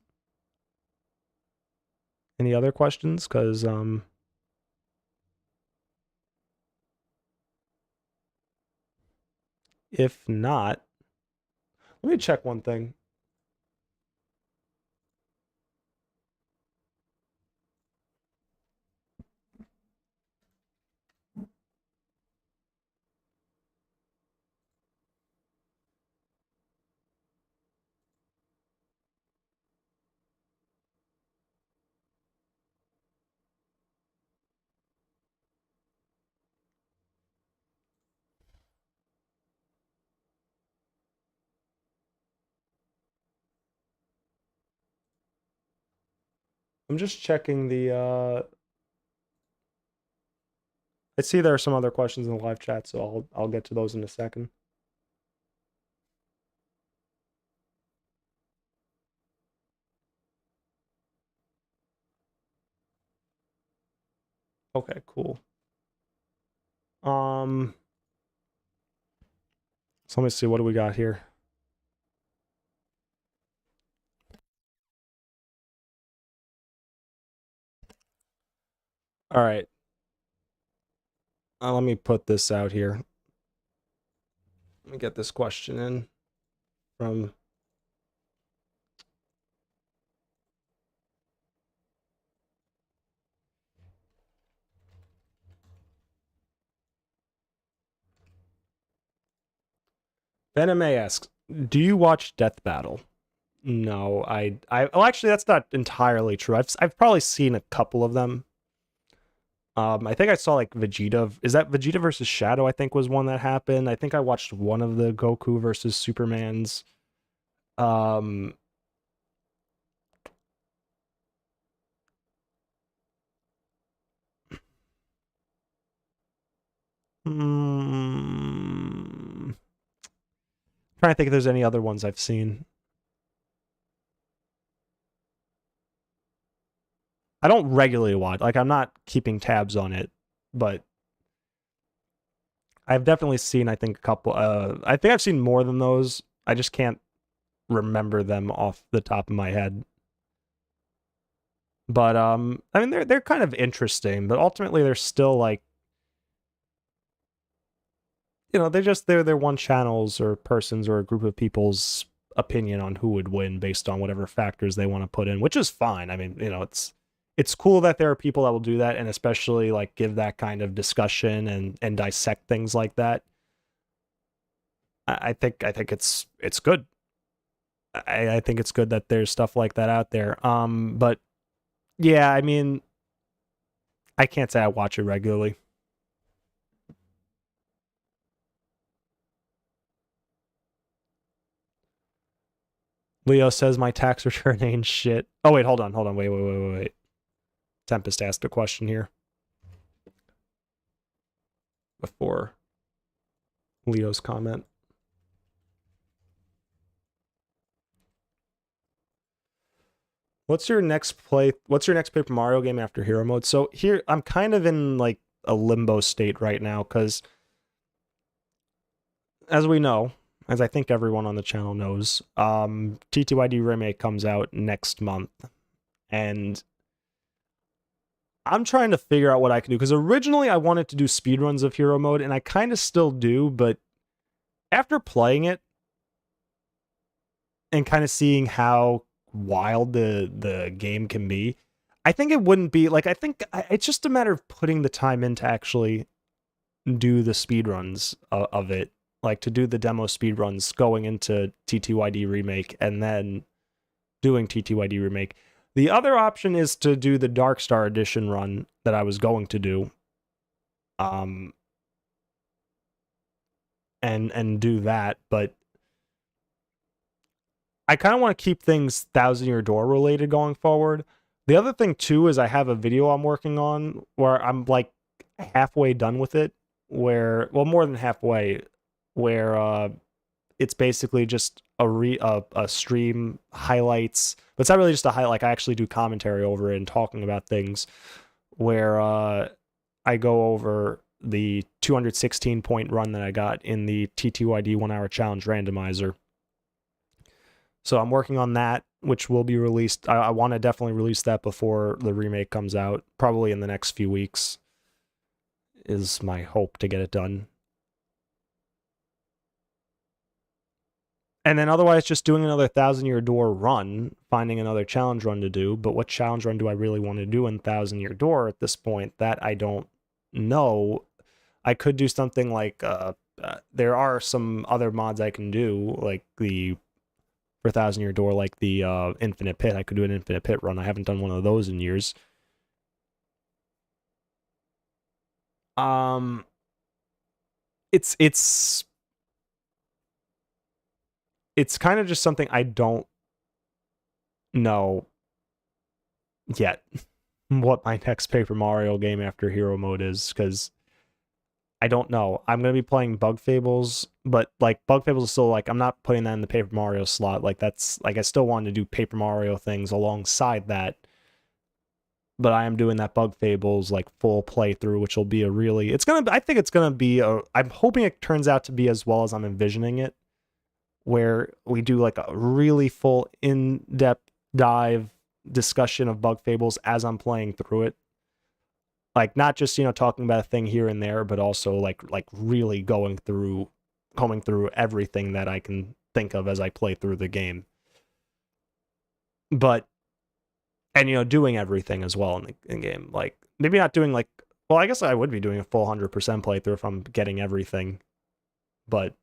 Any other questions? Because if not, let me check one thing. I'm just checking the I see there are some other questions in the live chat, so I'll get to those in a second. Okay, cool. So let me see, what do we got here? All right. Let me put this out here. Let me get this question in from... Venom asks, do you watch Death Battle? No, well, actually, that's not entirely true. I've probably seen a couple of them. I think I saw like Vegeta. Is that Vegeta versus Shadow? I think was one that happened. I think I watched one of the Goku versus Supermans. Um, trying to think if there's any other ones I've seen. I don't regularly watch. Like, I'm not keeping tabs on it, but I've definitely seen, I think, a couple. I think I've seen more than those. I just can't remember them off the top of my head. But I mean, they're kind of interesting, but ultimately they're still like, you know, they're one channel's or person's or a group of people's opinion on who would win based on whatever factors they want to put in, which is fine. I mean, you know, it's cool that there are people that will do that, and especially like give that kind of discussion and dissect things like that. I think it's good. I think it's good that there's stuff like that out there. But yeah, I mean, I can't say I watch it regularly. Leo says my tax return ain't shit. Oh wait, hold on, wait. Tempest asked a question here before Leo's comment. What's your next Paper Mario game after Hero Mode? So here I'm kind of in like a limbo state right now because, as we know, as I think everyone on the channel knows, TTYD Remake comes out next month, and I'm trying to figure out what I can do, because originally I wanted to do speedruns of Hero Mode, and I kind of still do, but after playing it and kind of seeing how wild the game can be, I think it wouldn't be like, I think it's just a matter of putting the time in to actually do the speedruns of it, like to do the demo speedruns going into TTYD Remake and then doing TTYD Remake. The other option is to do the Dark Star Edition run that I was going to do. And do that, but I kind of want to keep things Thousand Year Door related going forward. The other thing too is I have a video I'm working on where I'm like halfway done with it, where, well, more than halfway, where it's basically just a stream highlights, but it's not really just a highlight. Like, I actually do commentary over it and talking about things, where I go over the 216 point run that I got in the TTYD 1 hour challenge randomizer. So I'm working on that, which will be released. I want to definitely release that before the remake comes out, probably in the next few weeks, is my hope to get it done. And then otherwise, just doing another Thousand Year Door run, finding another challenge run to do. But what challenge run do I really want to do in Thousand Year Door at this point? That I don't know. I could do something like, there are some other mods I can do, like for Thousand Year Door, like the Infinite Pit. I could do an Infinite Pit run. I haven't done one of those in years. It's kind of just something I don't know yet what my next Paper Mario game after Hero Mode is, because I don't know. I'm going to be playing Bug Fables, but like Bug Fables is still like, I'm not putting that in the Paper Mario slot. Like, that's like, I still want to do Paper Mario things alongside that, but I am doing that Bug Fables like full playthrough, which will be a really, I think it's going to be I'm hoping it turns out to be as well as I'm envisioning it, where we do like a really full in-depth dive discussion of Bug Fables as I'm playing through it. Like not just, talking about a thing here and there, but also like really combing through everything that I can think of as I play through the game. But and doing everything as well in the game. Like maybe not doing like, well, I guess I would be doing a full 100% playthrough if I'm getting everything, but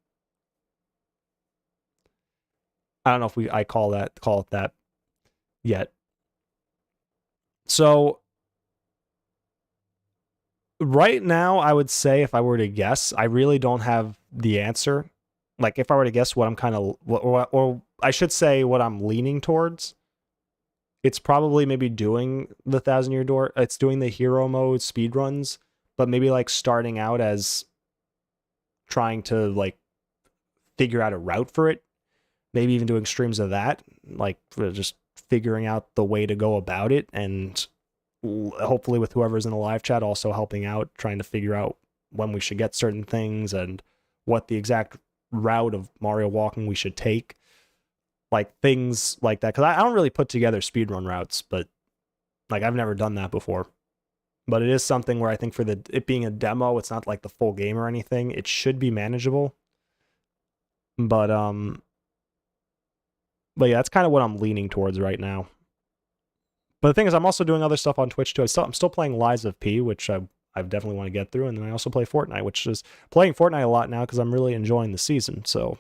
I don't know if I call it that yet. So right now, I would say if I were to guess, I really don't have the answer. Like if I were to guess what I'm kind of, or I should say what I'm leaning towards, it's probably maybe doing the 1,000-Year Door. It's doing the hero mode speedruns, but maybe like starting out as trying to like figure out a route for it. Maybe even doing streams of that, like just figuring out the way to go about it, and hopefully with whoever's in the live chat also helping out, trying to figure out when we should get certain things and what the exact route of Mario walking we should take. Like things like that. Because I don't really put together speedrun routes, but like I've never done that before. But it is something where I think for it being a demo, it's not like the full game or anything. It should be manageable. But yeah, that's kind of what I'm leaning towards right now. But the thing is, I'm also doing other stuff on Twitch too. I'm still playing Lies of P, which I definitely want to get through, and then I also play Fortnite, which is playing Fortnite a lot now because I'm really enjoying the season. So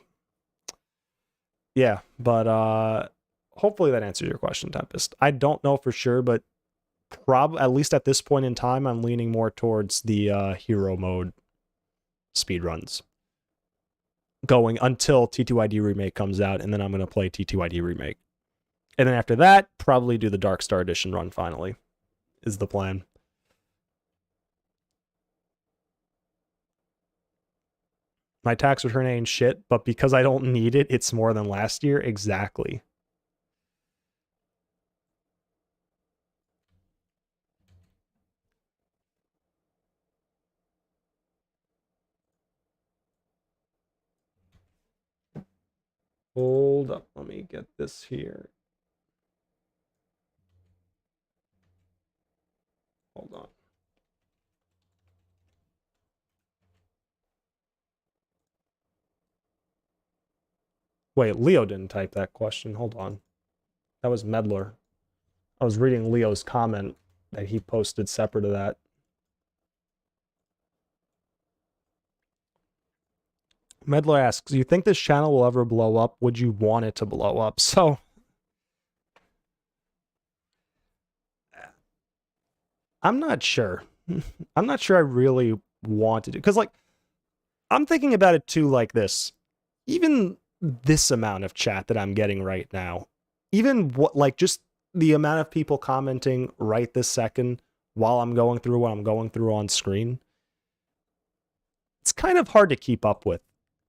yeah, but hopefully that answers your question, Tempest. I don't know for sure, but at least at this point in time, I'm leaning more towards the hero mode speedruns. Going until T2ID Remake comes out, and then I'm going to play T2ID Remake. And then after that, probably do the Dark Star Edition run finally, is the plan. My tax return ain't shit, but because I don't need it, it's more than last year. Exactly. Hold up, let me get this here. Hold on. Wait, Leo didn't type that question. Hold on. That was Medler. I was reading Leo's comment that he posted separate of that. Medler asks, do you think this channel will ever blow up? Would you want it to blow up? So I'm not sure. I'm not sure I really want to do, because like I'm thinking about it too like this. Even this amount of chat that I'm getting right now, even what like just the amount of people commenting right this second while I'm going through what I'm going through on screen, it's kind of hard to keep up with.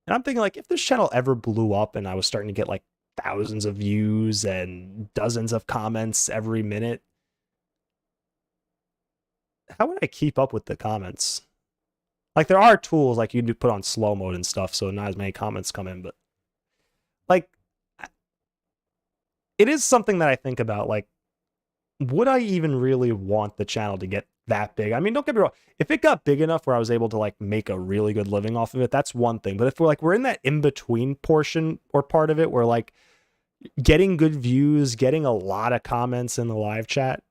And I'm thinking like if this channel ever blew up and I was starting to get like thousands of views and dozens of comments every minute, how would I keep up with the comments? Like there are tools like you do put on slow mode and stuff, so not as many comments come in, but like it is something that I think about, like, would I even really want the channel to get that big? I mean, don't get me wrong. If it got big enough where I was able to like make a really good living off of it, that's one thing. But if we're in that in-between portion or part of it where like getting good views, getting a lot of comments in the live chat,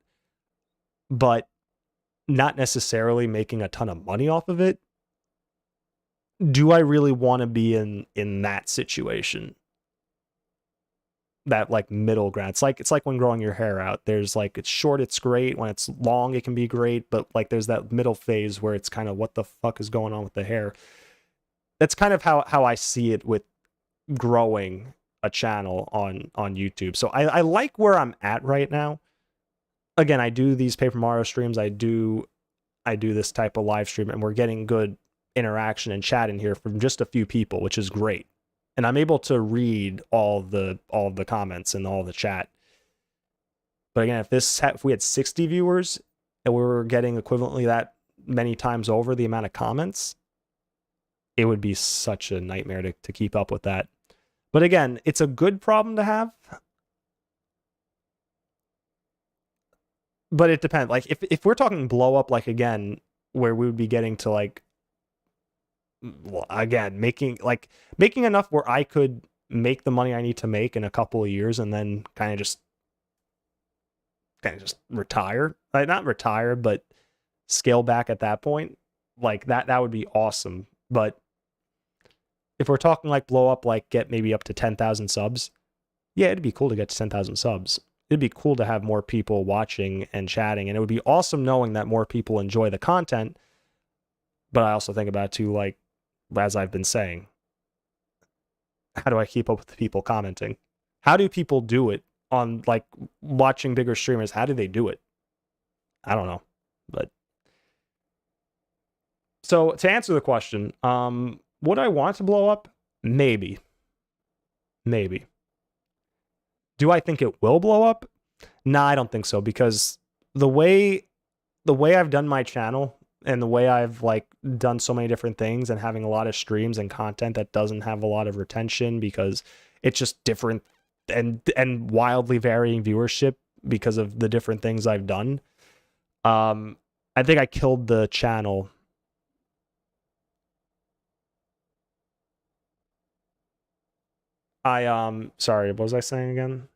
but not necessarily making a ton of money off of it, do I really want to be in that situation? That like middle ground. It's like when growing your hair out. There's like it's short, it's great. When it's long, it can be great. But like there's that middle phase where it's kind of what the fuck is going on with the hair. That's kind of how I see it with growing a channel on YouTube. So I like where I'm at right now. Again, I do these Paper Mario streams. I do this type of live stream, and we're getting good interaction and chat in here from just a few people, which is great. And I'm able to read all the comments and all the chat. But again, if we had 60 viewers and we were getting equivalently that many times over the amount of comments, it would be such a nightmare to keep up with that. But again, it's a good problem to have. but it depends. Like if we're talking blow up, like again, where we would be getting to like, well, again, making enough where I could make the money I need to make in a couple of years and then kind of just retire. Like not retire, but scale back at that point. Like that would be awesome. But if we're talking like blow up, like get maybe up to 10,000 subs, yeah, it'd be cool to get to 10,000 subs. It'd be cool to have more people watching and chatting, and it would be awesome knowing that more people enjoy the content. But I also think about it too, like, as I've been saying, how do I keep up with the people commenting? How do people do it on, like, watching bigger streamers? How do they do it? I don't know. But so to answer the question, would I want to blow up? Maybe. Do I think it will blow up? Nah, I don't think so, because the way I've done my channel and the way I've like done so many different things and having a lot of streams and content that doesn't have a lot of retention because it's just different and wildly varying viewership because of the different things I've done. I think I killed the channel. Sorry, what was I saying again?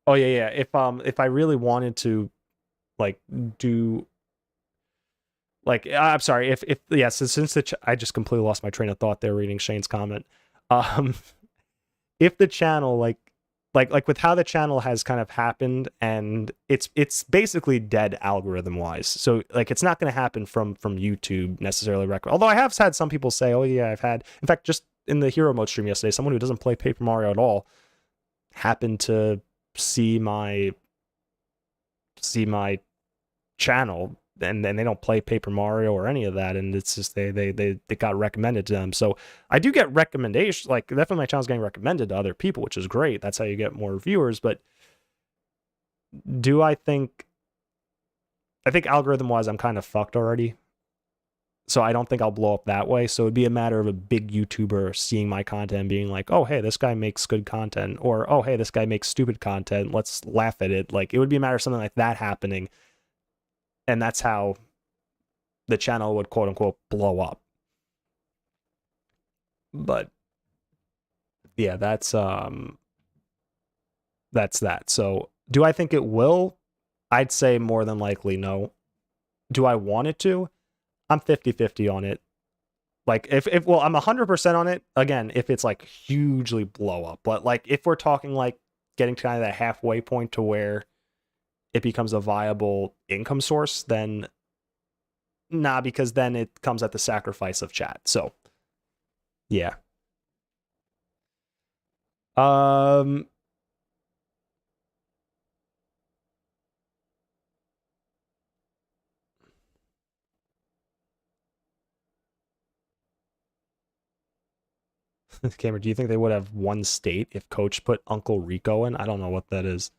Oh yeah. If I really wanted to like do like I'm sorry, if yeah, since I just completely lost my train of thought there reading Shane's comment. If the channel like with how the channel has kind of happened, and it's basically dead algorithm wise. So like it's not going to happen from YouTube necessarily. Although I have had some people say, oh yeah, I've had, in fact, just in the hero mode stream yesterday, someone who doesn't play Paper Mario at all happened to see my channel, and they don't play Paper Mario or any of that, and it's just they got recommended to them. So I do get recommendations, like definitely my channel's getting recommended to other people, which is great. That's how you get more viewers. But do I think algorithm wise I'm kind of fucked already, so I don't think I'll blow up that way. So it'd be a matter of a big YouTuber seeing my content and being like, oh hey, this guy makes good content, or oh hey, this guy makes stupid content, let's laugh at it. Like it would be a matter of something like that happening, and that's how the channel would quote unquote blow up. But yeah, that's that. So do I think it will? I'd say more than likely no. Do I want it to? I'm 50-50 on it. Like if well, I'm 100% on it again if it's like hugely blow up. But like if we're talking like getting to kind of that halfway point to where it becomes a viable income source, then nah, because then it comes at the sacrifice of chat. So yeah. Cameron, do you think they would have one state if Coach put Uncle Rico in? I don't know what that is.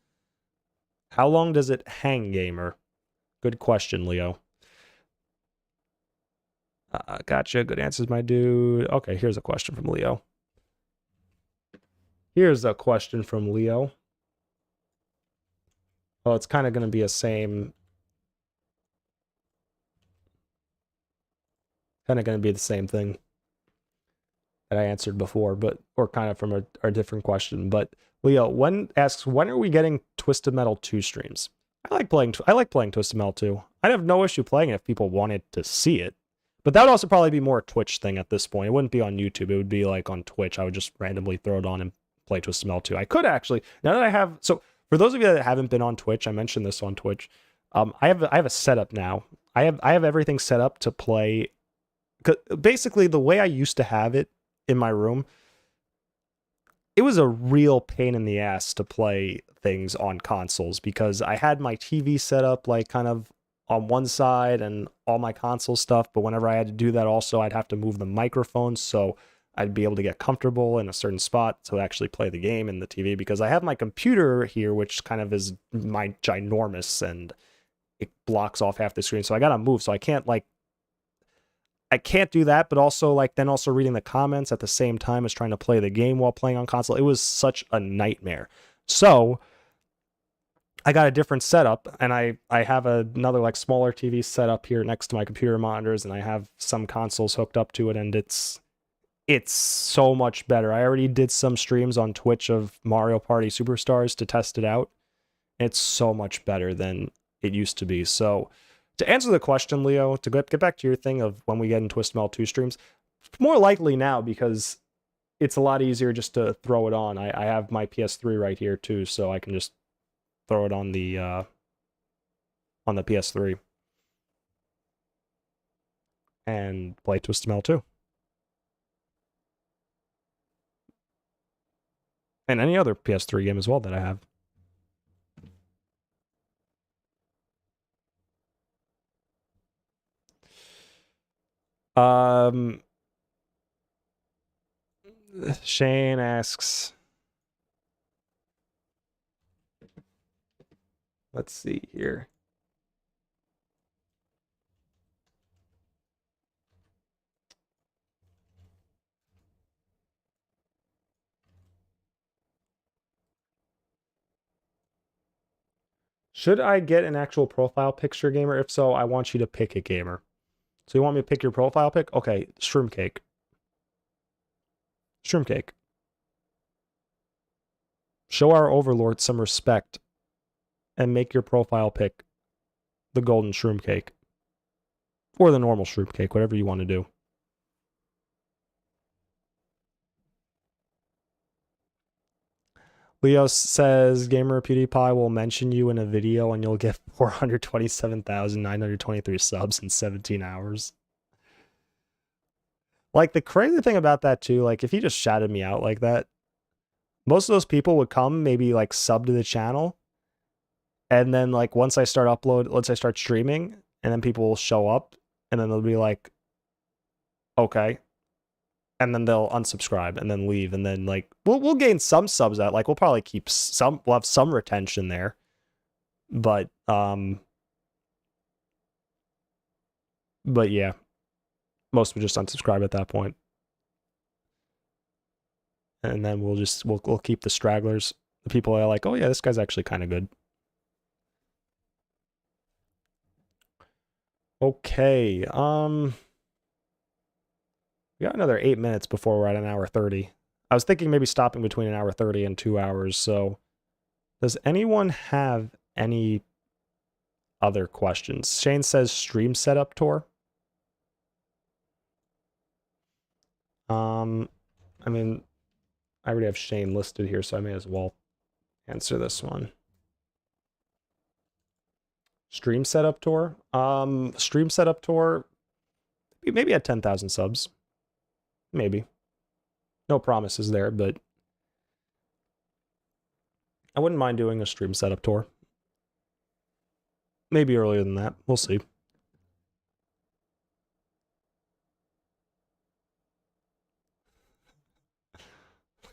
How long does it hang, gamer? Good question, Leo. Gotcha. Good answers, my dude. Okay, here's a question from Leo. Well, it's kind of going to be a same. Kind of going to be the same thing that I answered before, but or kind of from a different question. But Leo asks, when are we getting Twisted Metal 2 streams? I like playing Twisted Metal 2. I'd have no issue playing it if people wanted to see it. But that would also probably be more a Twitch thing at this point. It wouldn't be on YouTube. It would be like on Twitch. I would just randomly throw it on and play Twisted Metal 2. I could actually, now that I have, so for those of you that haven't been on Twitch, I mentioned this on Twitch. I have a setup now. I have everything set up to play. Basically, the way I used to have it in my room, it was a real pain in the ass to play things on consoles because I had my TV set up like kind of on one side and all my console stuff, but whenever I had to do that also, I'd have to move the microphone so I'd be able to get comfortable in a certain spot to actually play the game in the TV, because I have my computer here, which kind of is my ginormous and it blocks off half the screen, so I gotta move, so I can't do that, but also like then also reading the comments at the same time as trying to play the game while playing on console. It was such a nightmare. So I got a different setup, and I have another like smaller TV set up here next to my computer monitors, and I have some consoles hooked up to it, and it's so much better. I already did some streams on Twitch of Mario Party Superstars to test it out. It's so much better than it used to be. So to answer the question, Leo, to get back to your thing of when we get in Twist Mel 2 streams, more likely now because it's a lot easier just to throw it on. I have my PS3 right here too, so I can just throw it on the PS3 and play Twist Mel 2. And any other PS3 game as well that I have. Shane asks, let's see here. Should I get an actual profile picture, gamer? If so, I want you to pick a gamer. So you want me to pick your profile pic? Okay, Shroom Cake. Shroom Cake. Show our overlord some respect and make your profile pic the golden Shroom Cake. Or the normal Shroom Cake, whatever you want to do. Leo says, Gamer PewDiePie will mention you in a video and you'll get 427,923 subs in 17 hours. Like, the crazy thing about that, too, like, if he just shouted me out like that, most of those people would come, maybe, like, sub to the channel, and then, like, once I start streaming, and then people will show up, and then they'll be like, okay, and then they'll unsubscribe, and then leave, and then, like, we'll gain some subs out, like, we'll probably keep some, we'll have some retention there, but yeah. Most would just unsubscribe at that point. And then we'll keep the stragglers. The people that are like, oh yeah, this guy's actually kind of good. Okay, we got another 8 minutes before we're at an hour 30. I was thinking maybe stopping between an hour 30 and 2 hours, so does anyone have any other questions? Shane says stream setup tour. I mean, I already have Shane listed here, so I may as well answer this one. Stream setup tour? Stream setup tour, maybe at 10,000 subs. Maybe. No promises there, but I wouldn't mind doing a stream setup tour. Maybe earlier than that. We'll see.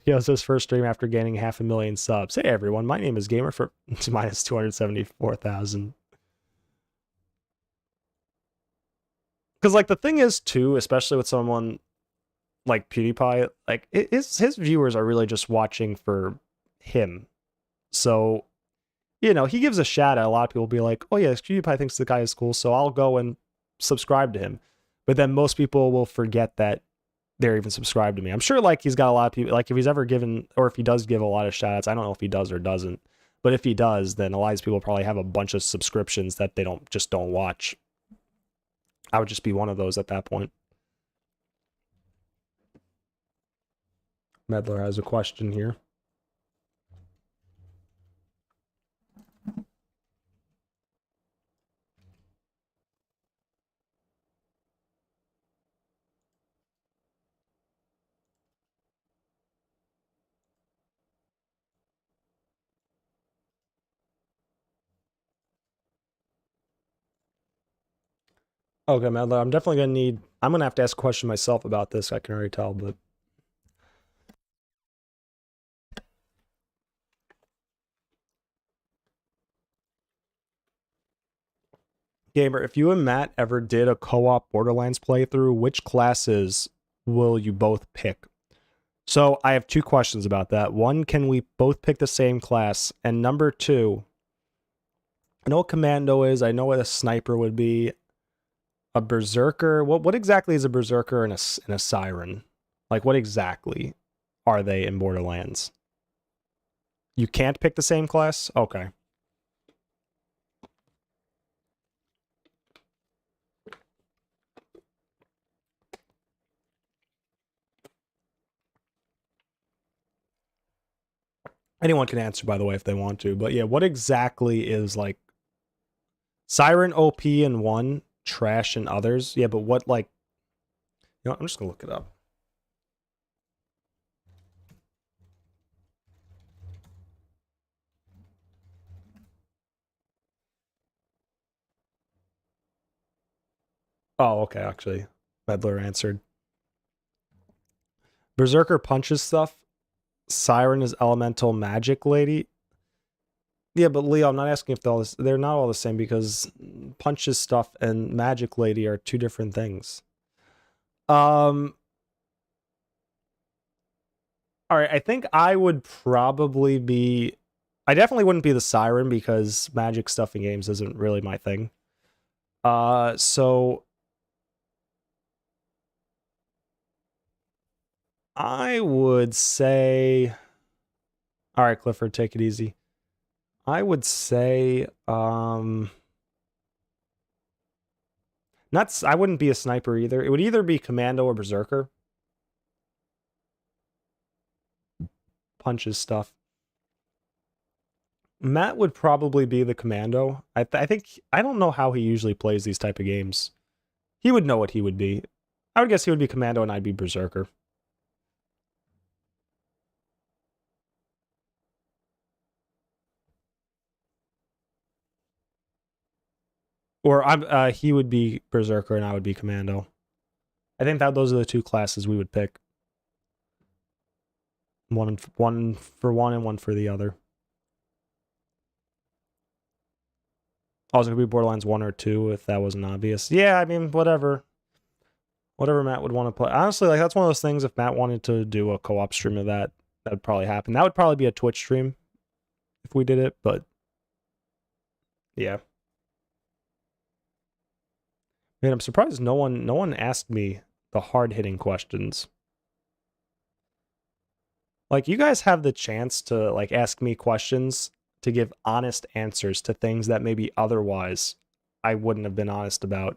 Yeah, it's his first stream after gaining 500,000 subs. Hey everyone, my name is Gamer for minus 274,000. Because like the thing is too, especially with someone like PewDiePie, like his viewers are really just watching for him. So, you know, he gives a shout out. A lot of people will be like, oh yeah, PewDiePie thinks the guy is cool, so I'll go and subscribe to him. But then most people will forget that they're even subscribed to me. I'm sure like he's got a lot of people, like if he's ever given, or if he does give a lot of shout outs, I don't know if he does or doesn't, but if he does, then a lot of these people probably have a bunch of subscriptions that they don't watch. I would just be one of those at that point. Medler has a question here. Okay, Medler, I'm definitely I'm gonna have to ask a question myself about this. I can already tell, but Gamer, if you and Matt ever did a co-op Borderlands playthrough, which classes will you both pick? So I have two questions about that. One, can we both pick the same class? And number two, I know what commando is. I know what a sniper would be. A berserker. What exactly is a berserker and a siren? Like, what exactly are they in Borderlands? You can't pick the same class? Okay. Anyone can answer, by the way, if they want to. But yeah, what exactly is like Siren OP in one, trash in others? Yeah, but what like, you know, I'm just gonna look it up. Oh, okay, actually. Medler answered. Berserker punches stuff. Siren is elemental magic lady. Yeah, but Leo, I'm not asking if they're not all the same because punches stuff and magic lady are two different things. All right, I think I would probably be I definitely wouldn't be the siren because magic stuff in games isn't really my thing. So I would say all right, Clifford, take it easy. I would say I wouldn't be a sniper either. It would either be commando or berserker. Punches stuff. Matt would probably be the commando. I think I don't know how he usually plays these type of games. He would know what he would be. I would guess he would be commando and I'd be berserker. Or he would be berserker and I would be commando. I think that those are the two classes we would pick. One for one and one for the other. Also, it could be Borderlands 1 or 2 if that wasn't obvious. Yeah, I mean, whatever. Whatever Matt would want to play. Honestly, like that's one of those things. If Matt wanted to do a co-op stream of that, that would probably happen. That would probably be a Twitch stream if we did it. But yeah, man, I'm surprised no one asked me the hard hitting questions. Like you guys have the chance to like ask me questions to give honest answers to things that maybe otherwise I wouldn't have been honest about.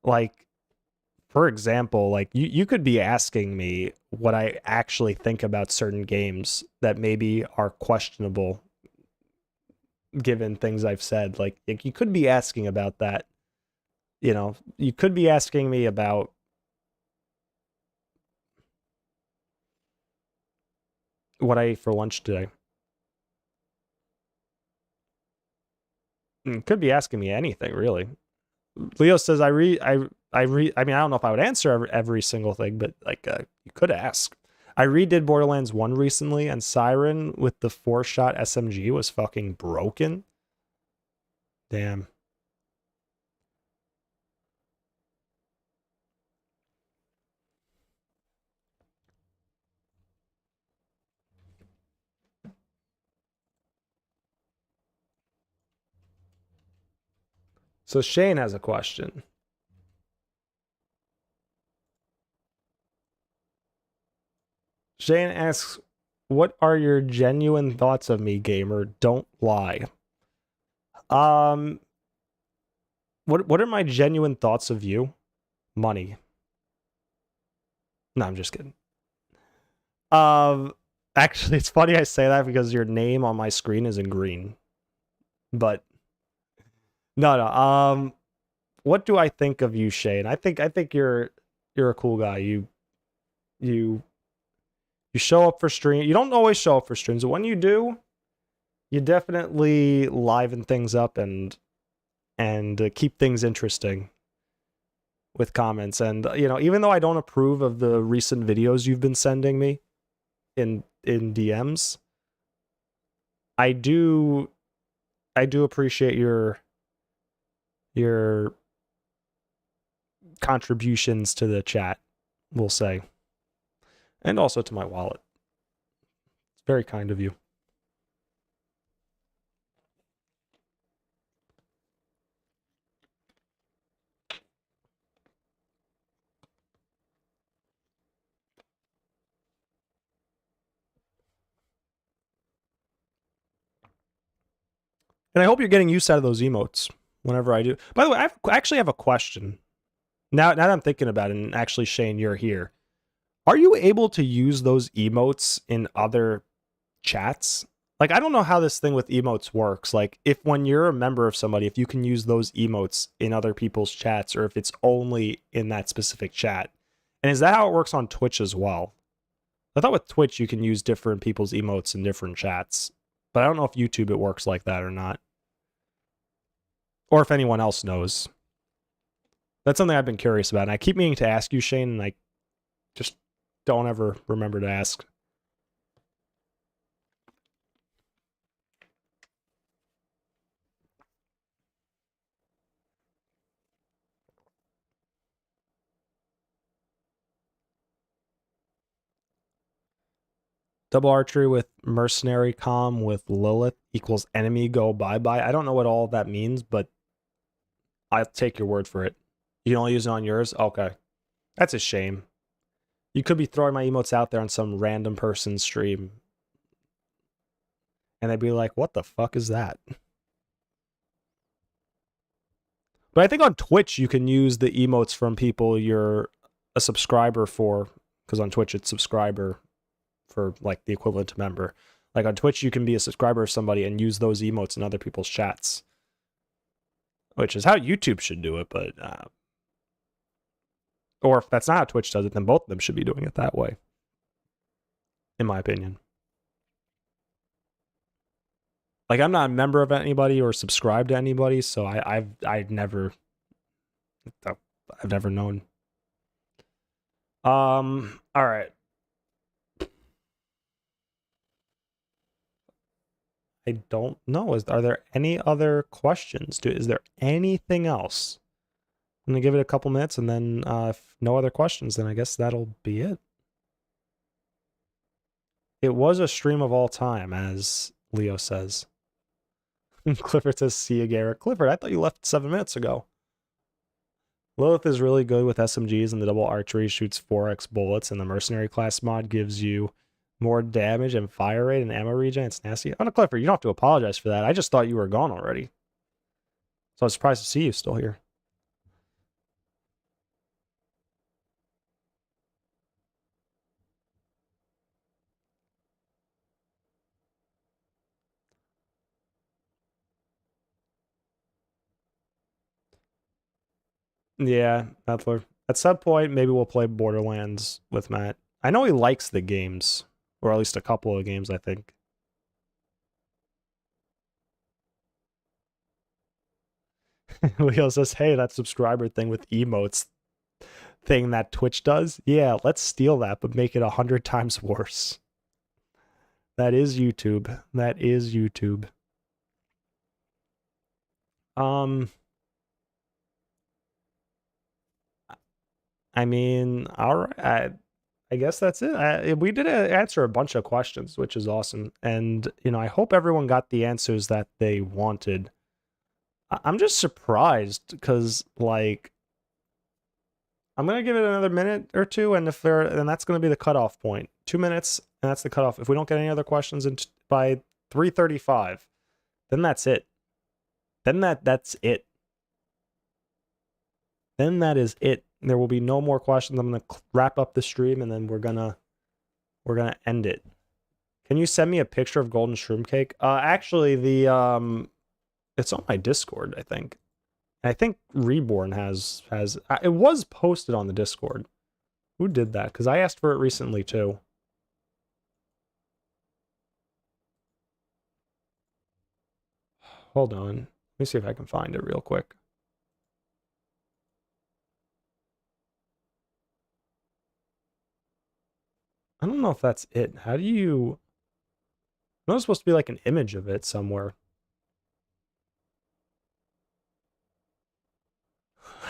Like for example, like you could be asking me what I actually think about certain games that maybe are questionable given things I've said. Like you could be asking about that. You know, you could be asking me about what I ate for lunch today. Could be asking me anything, really. Leo says I mean, I don't know if I would answer every single thing, but like you could ask. I redid Borderlands 1 recently, and Siren with the 4-shot SMG was fucking broken. Damn. So Shane has a question. Shane asks, "What are your genuine thoughts of me, gamer? Don't lie." Um, what are my genuine thoughts of you? Money. No, I'm just kidding. Actually, it's funny I say that because your name on my screen is in green. But no. What do I think of you, Shane? I think you're a cool guy. You show up for stream. You don't always show up for streams, but when you do, you definitely liven things up and keep things interesting with comments. And you know, even though I don't approve of the recent videos you've been sending me in DMs, I do appreciate your contributions to the chat, we'll say, and also to my wallet. It's very kind of you. And I hope you're getting used out of those emotes whenever I do. By the way, I actually have a question. Now that I'm thinking about it, and actually, Shane, you're here. Are you able to use those emotes in other chats? Like, I don't know how this thing with emotes works. Like, if when you're a member of somebody, if you can use those emotes in other people's chats, or if it's only in that specific chat. And is that how it works on Twitch as well? I thought with Twitch you can use different people's emotes in different chats, but I don't know if YouTube it works like that or not. Or if anyone else knows. That's something I've been curious about, and I keep meaning to ask you, Shane, and I just don't ever remember to ask. Double archery with mercenary comm with Lilith equals enemy go bye-bye. I don't know what all that means, but I'll take your word for it. You can only use it on yours? Okay. That's a shame. You could be throwing my emotes out there on some random person's stream. And they'd be like, what the fuck is that? But I think on Twitch you can use the emotes from people you're a subscriber for, because on Twitch it's subscriber for like the equivalent to member. Like on Twitch you can be a subscriber of somebody and use those emotes in other people's chats, which is how YouTube should do it. But or if that's not how Twitch does it, then both of them should be doing it that way, in my opinion. Like, I'm not a member of anybody or subscribed to anybody, so I've never known. All right. I don't know. Are there any other questions? Is there anything else? I'm gonna give it a couple minutes, and then if no other questions, then I guess that'll be it. It was a stream of all time, as Leo says. Clifford says, see you, Garrett. Clifford, I thought you left 7 minutes ago. Lilith is really good with SMGs, and the double archery shoots 4x bullets, and the mercenary class mod gives you more damage and fire rate and ammo regen. It's nasty. Oh, no, Clifford, you don't have to apologize for that. I just thought you were gone already. So I was surprised to see you still here. Yeah, Methler. At some point, maybe we'll play Borderlands with Matt. I know he likes the games, or at least a couple of games, I think. Leo says, hey, that subscriber thing with emotes thing that Twitch does, yeah, let's steal that, but make it 100 times worse. That is YouTube. That is YouTube. I mean, all right. I guess that's it. We did answer a bunch of questions, which is awesome. And, you know, I hope everyone got the answers that they wanted. I'm just surprised because, like, I'm going to give it another minute or two, and if there, then that's going to be the cutoff point. 2 minutes, and that's the cutoff. If we don't get any other questions by 3:35, then that's it. Then that's it. Then that is it. There will be no more questions. I'm going to wrap up the stream, and then we're gonna end it. Can you send me a picture of golden shroom cake? Actually, the it's on my Discord, I think. I think Reborn has it was posted on the Discord. Who did that? Because I asked for it recently too. Hold on. Let me see if I can find it real quick. I don't know if that's it. How do you... I know there's supposed to be like an image of it somewhere.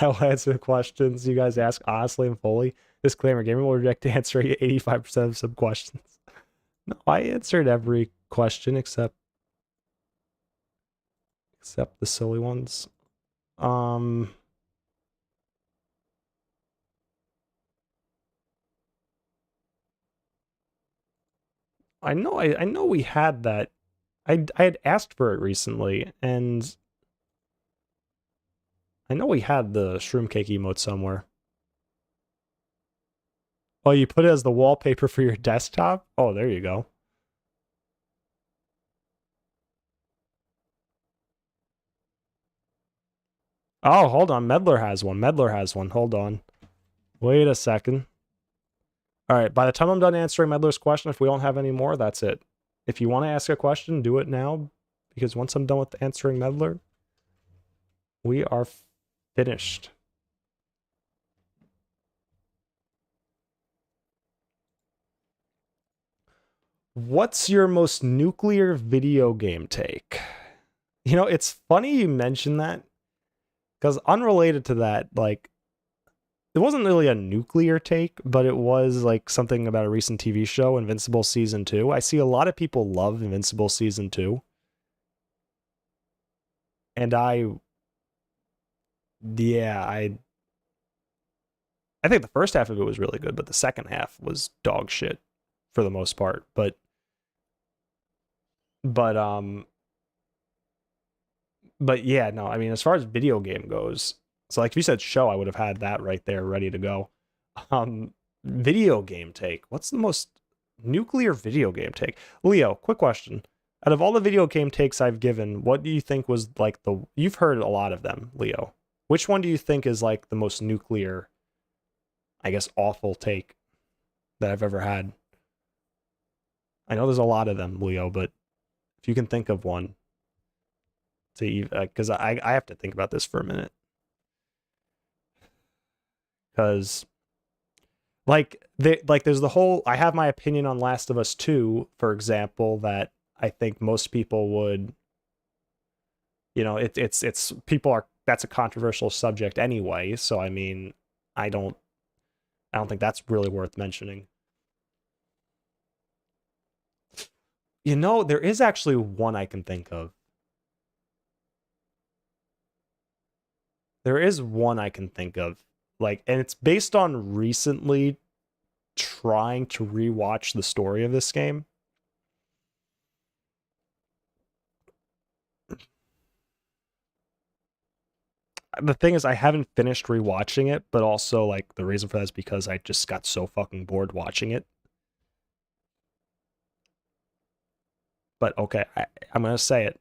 I'll answer the questions you guys ask honestly and fully. Disclaimer, Gamer will reject answering 85% of some questions. No, I answered every question except the silly ones. I know we had that. I had asked for it recently, and I know we had the shroom cake emote somewhere. Oh, you put it as the wallpaper for your desktop? Oh, there you go. Oh, hold on. Medler has one. Medler has one. Hold on. Wait a second. All right. By the time I'm done answering Medler's question, if we don't have any more, that's it. If you want to ask a question, do it now, because once I'm done with answering Medler, we are finished. What's your most nuclear video game take? You know, it's funny you mention that, because unrelated to that, like, it wasn't really a nuclear take, but it was like something about a recent TV show, Invincible Season 2. I see a lot of people love Invincible Season 2. And yeah, I think the first half of it was really good, but the second half was dog shit for the most part. But but yeah, no, I mean, as far as video game goes, so like if you said show, I would have had that right there ready to go. Um, Video game take. What's the most nuclear video game take? Leo, quick question. Out of all the video game takes I've given, what do you think was like you've heard a lot of them, Leo. Which one do you think is like the most nuclear, I guess, awful take that I've ever had? I know there's a lot of them, Leo, but if you can think of one, because I have to think about this for a minute. Because there's the whole, I have my opinion on Last of Us 2, for example, that I think most people would, you know, it's people are, that's a controversial subject anyway, so I mean, I don't think that's really worth mentioning. You know, there is actually one I can think of. There is one I can think of. Like, and it's based on recently trying to rewatch the story of this game. The thing is, I haven't finished rewatching it, but also like the reason for that is because I just got so fucking bored watching it. But okay, I'm gonna say it.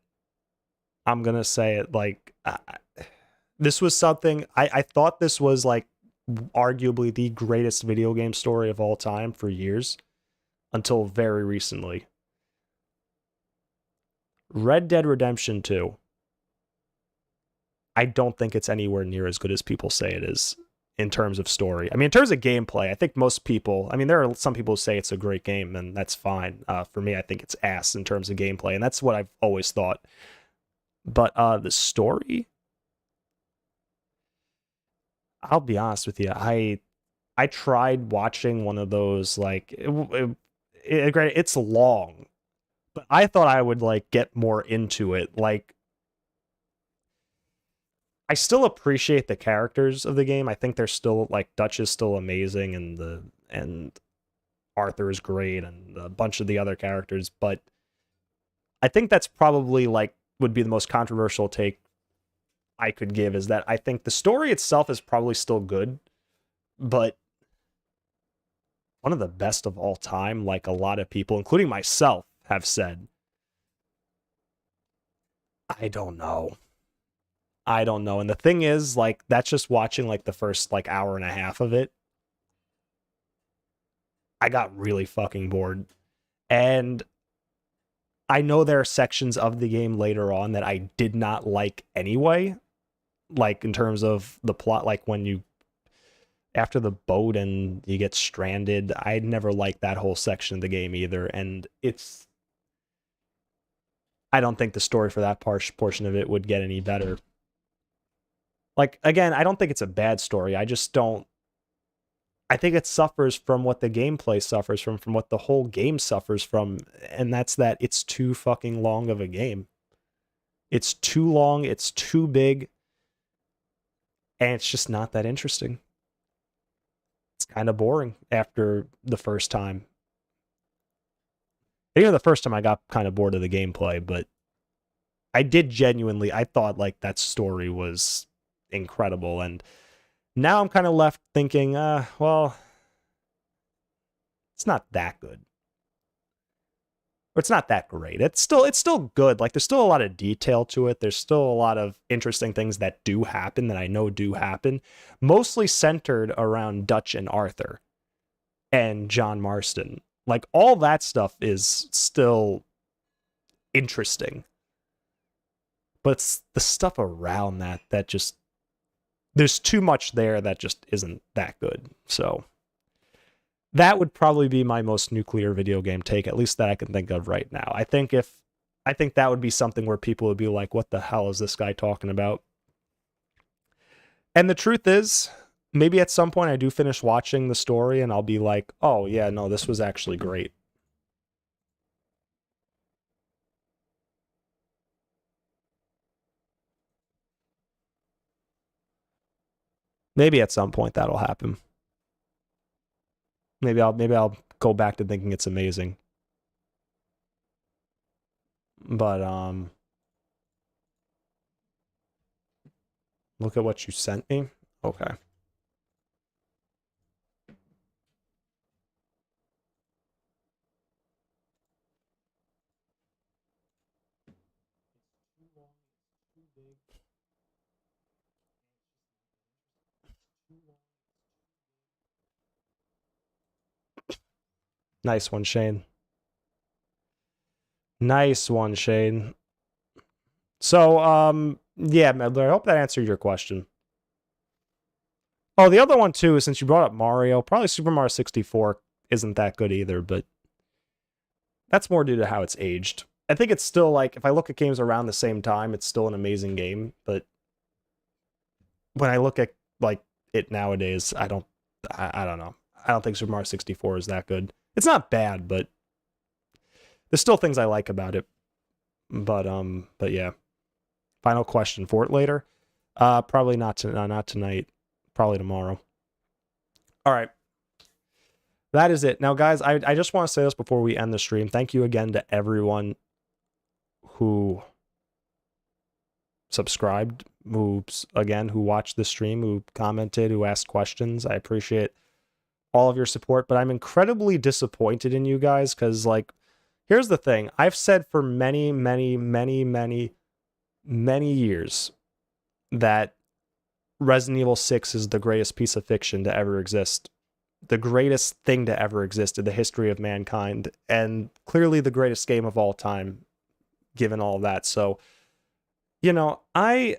I'm gonna say it. Like, this was something I thought this was like arguably the greatest video game story of all time for years, until very recently. Red Dead Redemption 2. I don't think it's anywhere near as good as people say it is in terms of story. I mean, in terms of gameplay, I think most people, I mean, there are some people who say it's a great game, and that's fine. For me, I think it's ass in terms of gameplay, and that's what I've always thought. But the story, I'll be honest with you, I tried watching one of those, like, it's long, but I thought I would like get more into it. Like, I still appreciate the characters of the game. I think they're still, like, Dutch is still amazing, and Arthur is great, and a bunch of the other characters, but I think that's probably like would be the most controversial take I could give, is that I think the story itself is probably still good, but one of the best of all time, like a lot of people, including myself, have said. I don't know. I don't know. And the thing is, like, that's just watching like the first like hour and a half of it. I got really fucking bored. And I know there are sections of the game later on that I did not like anyway. Like, in terms of the plot, like when you, after the boat and you get stranded, I never liked that whole section of the game either. And I don't think the story for that portion of it would get any better. Like, again, I don't think it's a bad story. I just don't. I think it suffers from what the gameplay suffers from what the whole game suffers from, and that's that it's too fucking long of a game. It's too long, it's too big, and it's just not that interesting. It's kind of boring after the first time. And even the first time I got kind of bored of the gameplay, but I did genuinely, I thought like that story was incredible. And now I'm kind of left thinking, well, it's not that good. Or it's not that great. It's still good. Like there's still a lot of detail to it. There's still a lot of interesting things that do happen that I know do happen, mostly centered around Dutch and Arthur and John Marston. Like all that stuff is still interesting. But it's the stuff around that just, there's too much there that just isn't that good. So that would probably be my most nuclear video game take, at least that I can think of right now. I think that would be something where people would be like, what the hell is this guy talking about? And the truth is, maybe at some point I do finish watching the story and I'll be like, oh yeah, no, this was actually great. Maybe at some point that'll happen. Maybe I'll go back to thinking it's amazing. But look at what you sent me. Okay. Nice one, Shane. Nice one, Shane. So, yeah, Medler, I hope that answered your question. Oh, the other one, too, since you brought up Mario, probably Super Mario 64 isn't that good either, but that's more due to how it's aged. I think it's still, like, if I look at games around the same time, it's still an amazing game, but when I look at, like, it nowadays, I don't know. I don't think Super Mario 64 is that good. It's not bad, but there's still things I like about it. But yeah. Final question for it later. Probably not tonight. Probably tomorrow. All right. That is it. Now, guys, I just want to say this before we end the stream. Thank you again to everyone who subscribed, who watched the stream, who commented, who asked questions. I appreciate all of your support, but I'm incredibly disappointed in you guys because, like, here's the thing. I've said for many, many, many, many, many years that Resident Evil 6 is the greatest piece of fiction to ever exist. The greatest thing to ever exist in the history of mankind, and clearly the greatest game of all time, given all that. So, you know, I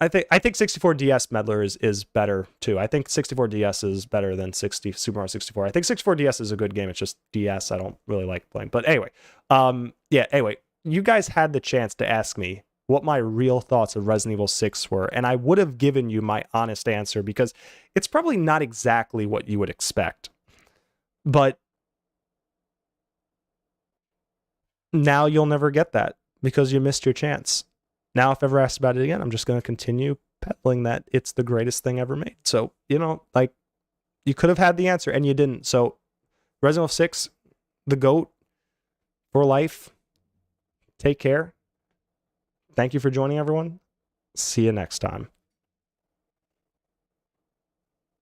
think 64 DS Medler is better too. I think 64 DS is better than Super Mario 64. I think 64 DS is a good game. It's just DS I don't really like playing. But anyway, yeah. Anyway, you guys had the chance to ask me what my real thoughts of Resident Evil 6 were, and I would have given you my honest answer because it's probably not exactly what you would expect. But now you'll never get that because you missed your chance. Now, if ever asked about it again, I'm just going to continue peddling that it's the greatest thing ever made. So, you know, like, you could have had the answer and you didn't. So, Resident Evil 6, the GOAT for life. Take care. Thank you for joining, everyone. See you next time.